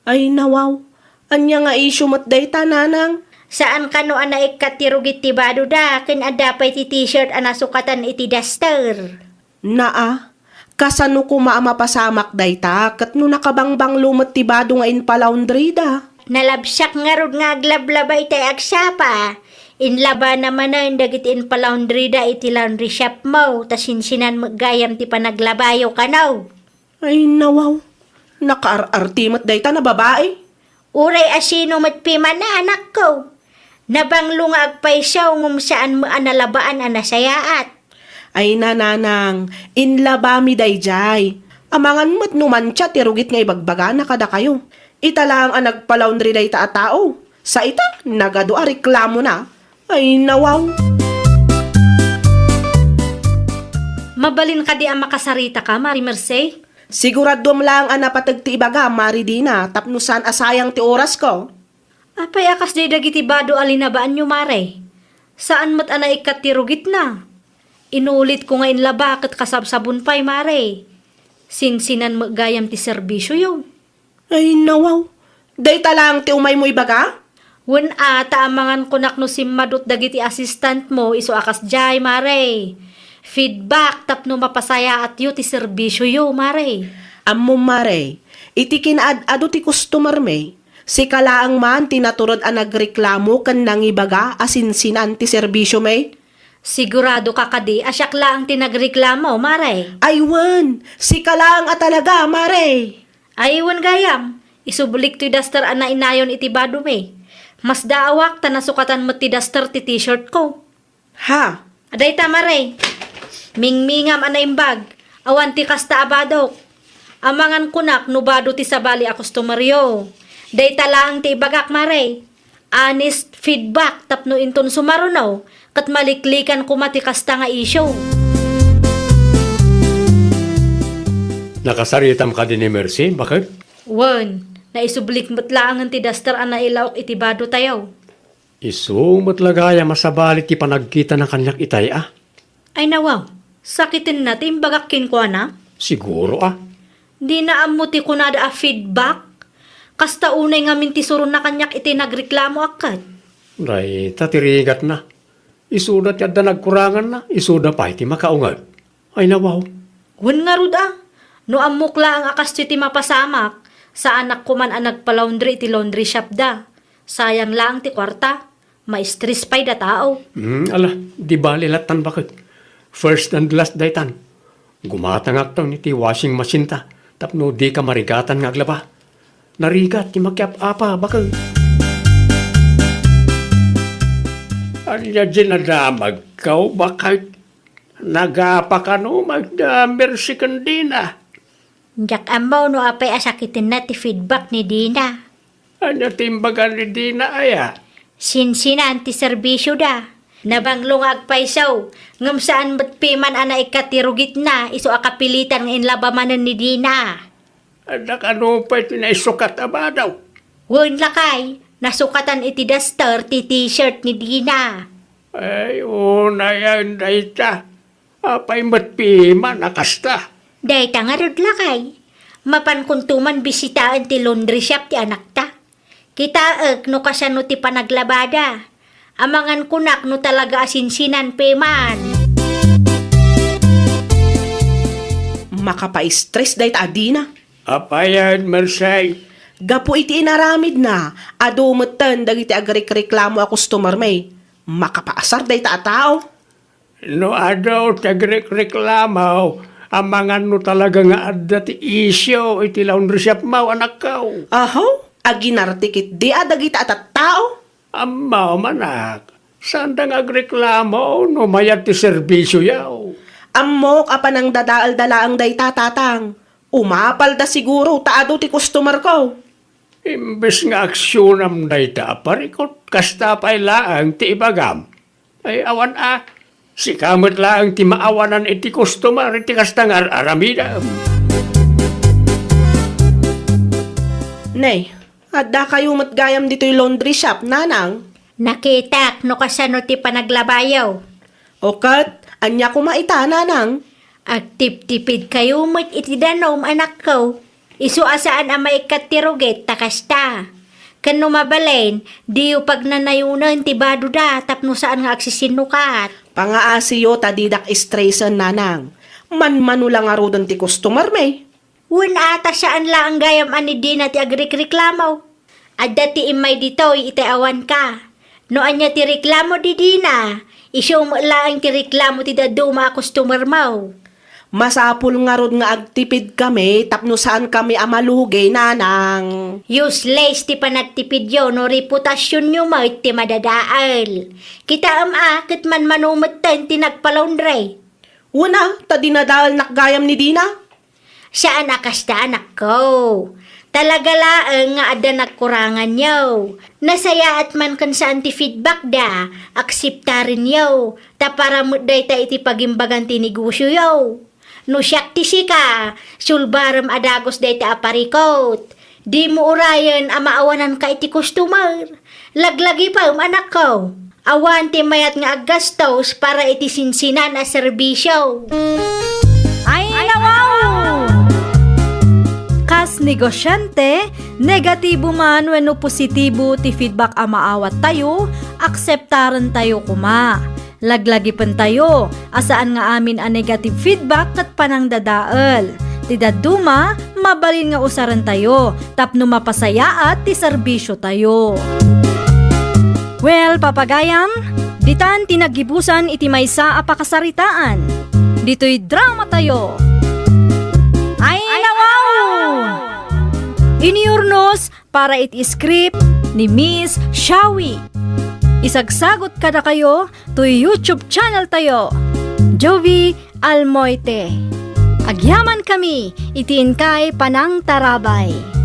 Ay nawaw, anya nga isyo mat day ta nanang. Saan ka no ana ikatirugit ti bado da, kin adapay ti t-shirt ana sukatan iti duster. Naa, kasano ko maamapasamak day ta, kat no nakabangbang lumot ti bado nga inpalaundry da. Nalabsak nga rod nga aglablabay tay agsapa. Inlaba naman na dagiti inpalaundry da iti laundry shop mo, tas sinsinan gayam ti panaglabayo ka no. Ay nawaw, nakaarartimot day ta na babae. Uray asino matpiman na anak ko. Nabanglo nga agpaysaw ngum saan mo analabaan anasayaat. Ay nananang, inlabami day jay. Amangan mo't numancha tirugit nga ibagbaga na kada kayo. Ita lang ang nagpalaundry day ta a tao. Sa ita, nagado a reklamo na. Ay nawaw. Mabalin ka di ang makasarita ka, Mari Mercey? Siguradom lang ang napatag ti ibaga, Mari Dina, tapnusan asayang ti oras ko. Apay akas day dagiti bado alinabaan nyo, Mare. Saan mat ana ikat ti rugit na? Inulit ko nga inlaba kat kasabsabon pa'y, Mare. Sinsinan magayam ti serbisyo yo. Ay, nawaw. Day talang ti umay mo ibaga? Wen taamangan kunak no simmadot dagiti assistant mo iso akas jay, Mare. Feedback tapno mapasaya at yu ti serbisyo yo, Mare. Ammo, Mare, iti kinaad-ado ti customer may. Si kalaang man tinaturod ang nagreklamo kan nang ibaga asinsinan ti serbisyo may. Sigurado ka kadi asyak lang tinagreklamo, Mare. Aywan, si kalaang talaga, Mare. Aywan gayam, isubulik ti duster ana inayon iti bado me. Mas daawak ta nasukatan mo ti duster ti t-shirt ko. Ha? Aday ta, Mare. Mingmingam ana imbag, awan ti kasta abadok. Amangan kunak no bado ti sabali a customeryo. Day talang ti ibagak, Mare. Honest feedback tapno inton sumarunaw kat maliklikan kumati kasta nga isyo. Nakasaritam ka din ni Mercy, bakit? Wan, naisublik mo't lang ang ti duster ana ilawak iti bado tayo. Iso matlagaya masabali ti panagkita ng kanyak itay Ay nawaw, sakitin natin bagak kinkwa na. Siguro Di na amuti ko na da feedback. Kasta unay nga minti surun na kanyak iti nagreklamo akad. Ray, tatirigat na. Isudat yadda nagkurangan na, isuda pa iti makaungad. Ay nawaw. Wan nga rud no amukla ang akas ti mapasamak, sa anak ko man ang nagpa-laundry iti laundry shop da. Sayang lang ti kwarta, ma-stress pa'y da tao. Ala, di bali latan bakit? First and last daytan. Gumatangak tang iti washing machine ta, tapno di ka marigatan nga aglaba. Narigat, ti makyap apa, bakit? Anya ginadamag kaw, bakit? Nagapa ka no, magdamersi kan Dina. Jak amaw no apay asakitin na ti feedback ni Dina. Anya timbagan ni Dina aya. Sinsina anti serbisyo da. Nabanglong agpaysaw. Ngam saan ba't piman ana ikatirugit na iso akapilitan ng inlabamanan ni Dina. Anak ano pa tinaisukat aba daw. Wen lakay, nasukatan iti duster ti t-shirt ni Dina. Ay, una yan, dayta. Apay matpima, nakasta. Dayta nga rod lakay. Mapankuntuman bisitaan ti laundry shop ti anak ta. Kitaag no kasano ti panaglabada. Amangan kunak no talaga asinsinan peman. Makapa-stress dayta Dina. Apayan, Mersay. Gapo iti inaramid na, adumutan dagiti agreklamo a customer may. Makapaasar dayta a tao. No adaw tagrek-reklamaw, amangan no talaga nga adda ti isyo, iti laundry shop mau anak kaw. Ahaw, aginartikit di dagiti at tao. Amaw manak, saan dang agreklamo no mayat ti serbisyo yaw? Amok apan ang dadaal-dalaang dayta tatang. Umapal da siguro taado ti customer ko. Imbes nga aksyon dayta parikot, kasta pa'y laang ti ibagam. Ay awan si kamot laang ti maawanan iti customer, iti kasta nga aramidam. Nay, adda kayo matgayam dito'y laundry shop, nanang. Nakitak no kasano ti panaglabayaw. Okat, anya kumaita, nanang. Agtip-tipid kayo mo't iti danom anak ko. Isu asaan ang maikatiruget takasta. Kano mabalain, di yung pagnanayunan ti bado da tapno saan nga agsisinukat. Pangaasiyo tadidak istresan, nanang. Man-manu lang aro doon ti customer may. Wen ata saan lang ang gayam ani Dina ti agreklamaw. Adda ti imay ditoy itayawan ka. No anya ti reklamo di Dina, isyo mo lang ti reklamo ti daduma customer mo. Masapul nga rod nga agtipid kami, tapno saan kami amalugay, nanang. Useless ti panagtipid yo, no reputasyon nyo mo iti madadaal. Kita akit man manumatan ti nagpalaundray. Una, ta dinadal nakgayam ni Dina. Sa anakasta anak ko. Talaga laang nga ada nagkurangan yaw. Nasaya at man kan sa anti-feedback da, akseptarin yaw. Ta para mo day ta iti pagimbagan tinigusyo yaw. No siyak ti sika, sulbaram adagos day ta aparikot. Di mo urayan amaawanan ka iti customer. Laglagi pa anak ko. Awan ti mayat nga aggastos para iti sinsinan a serbisyo. Ay, nawaw! Kas negosyante, negatibo man wenno positibo ti feedback a maawat tayo, akseptaran tayo kuma. Laglagi pen tayo, asaan nga amin a negative feedback kat panangdadael. Ti daduma, mabalin nga usaran tayo, tapno mapasayaat ti serbisyo tayo. Well, papagayam, ditan tinagibusan iti maysa a pakasaritaan. Dito'y drama tayo. Ay, nawaw! Iniurnos para iti script ni Miss Shawi. Isagsagot kada kayo to YouTube channel tayo, Jovi Almoite. Agyaman kami, itiin kay Panang Tarabay.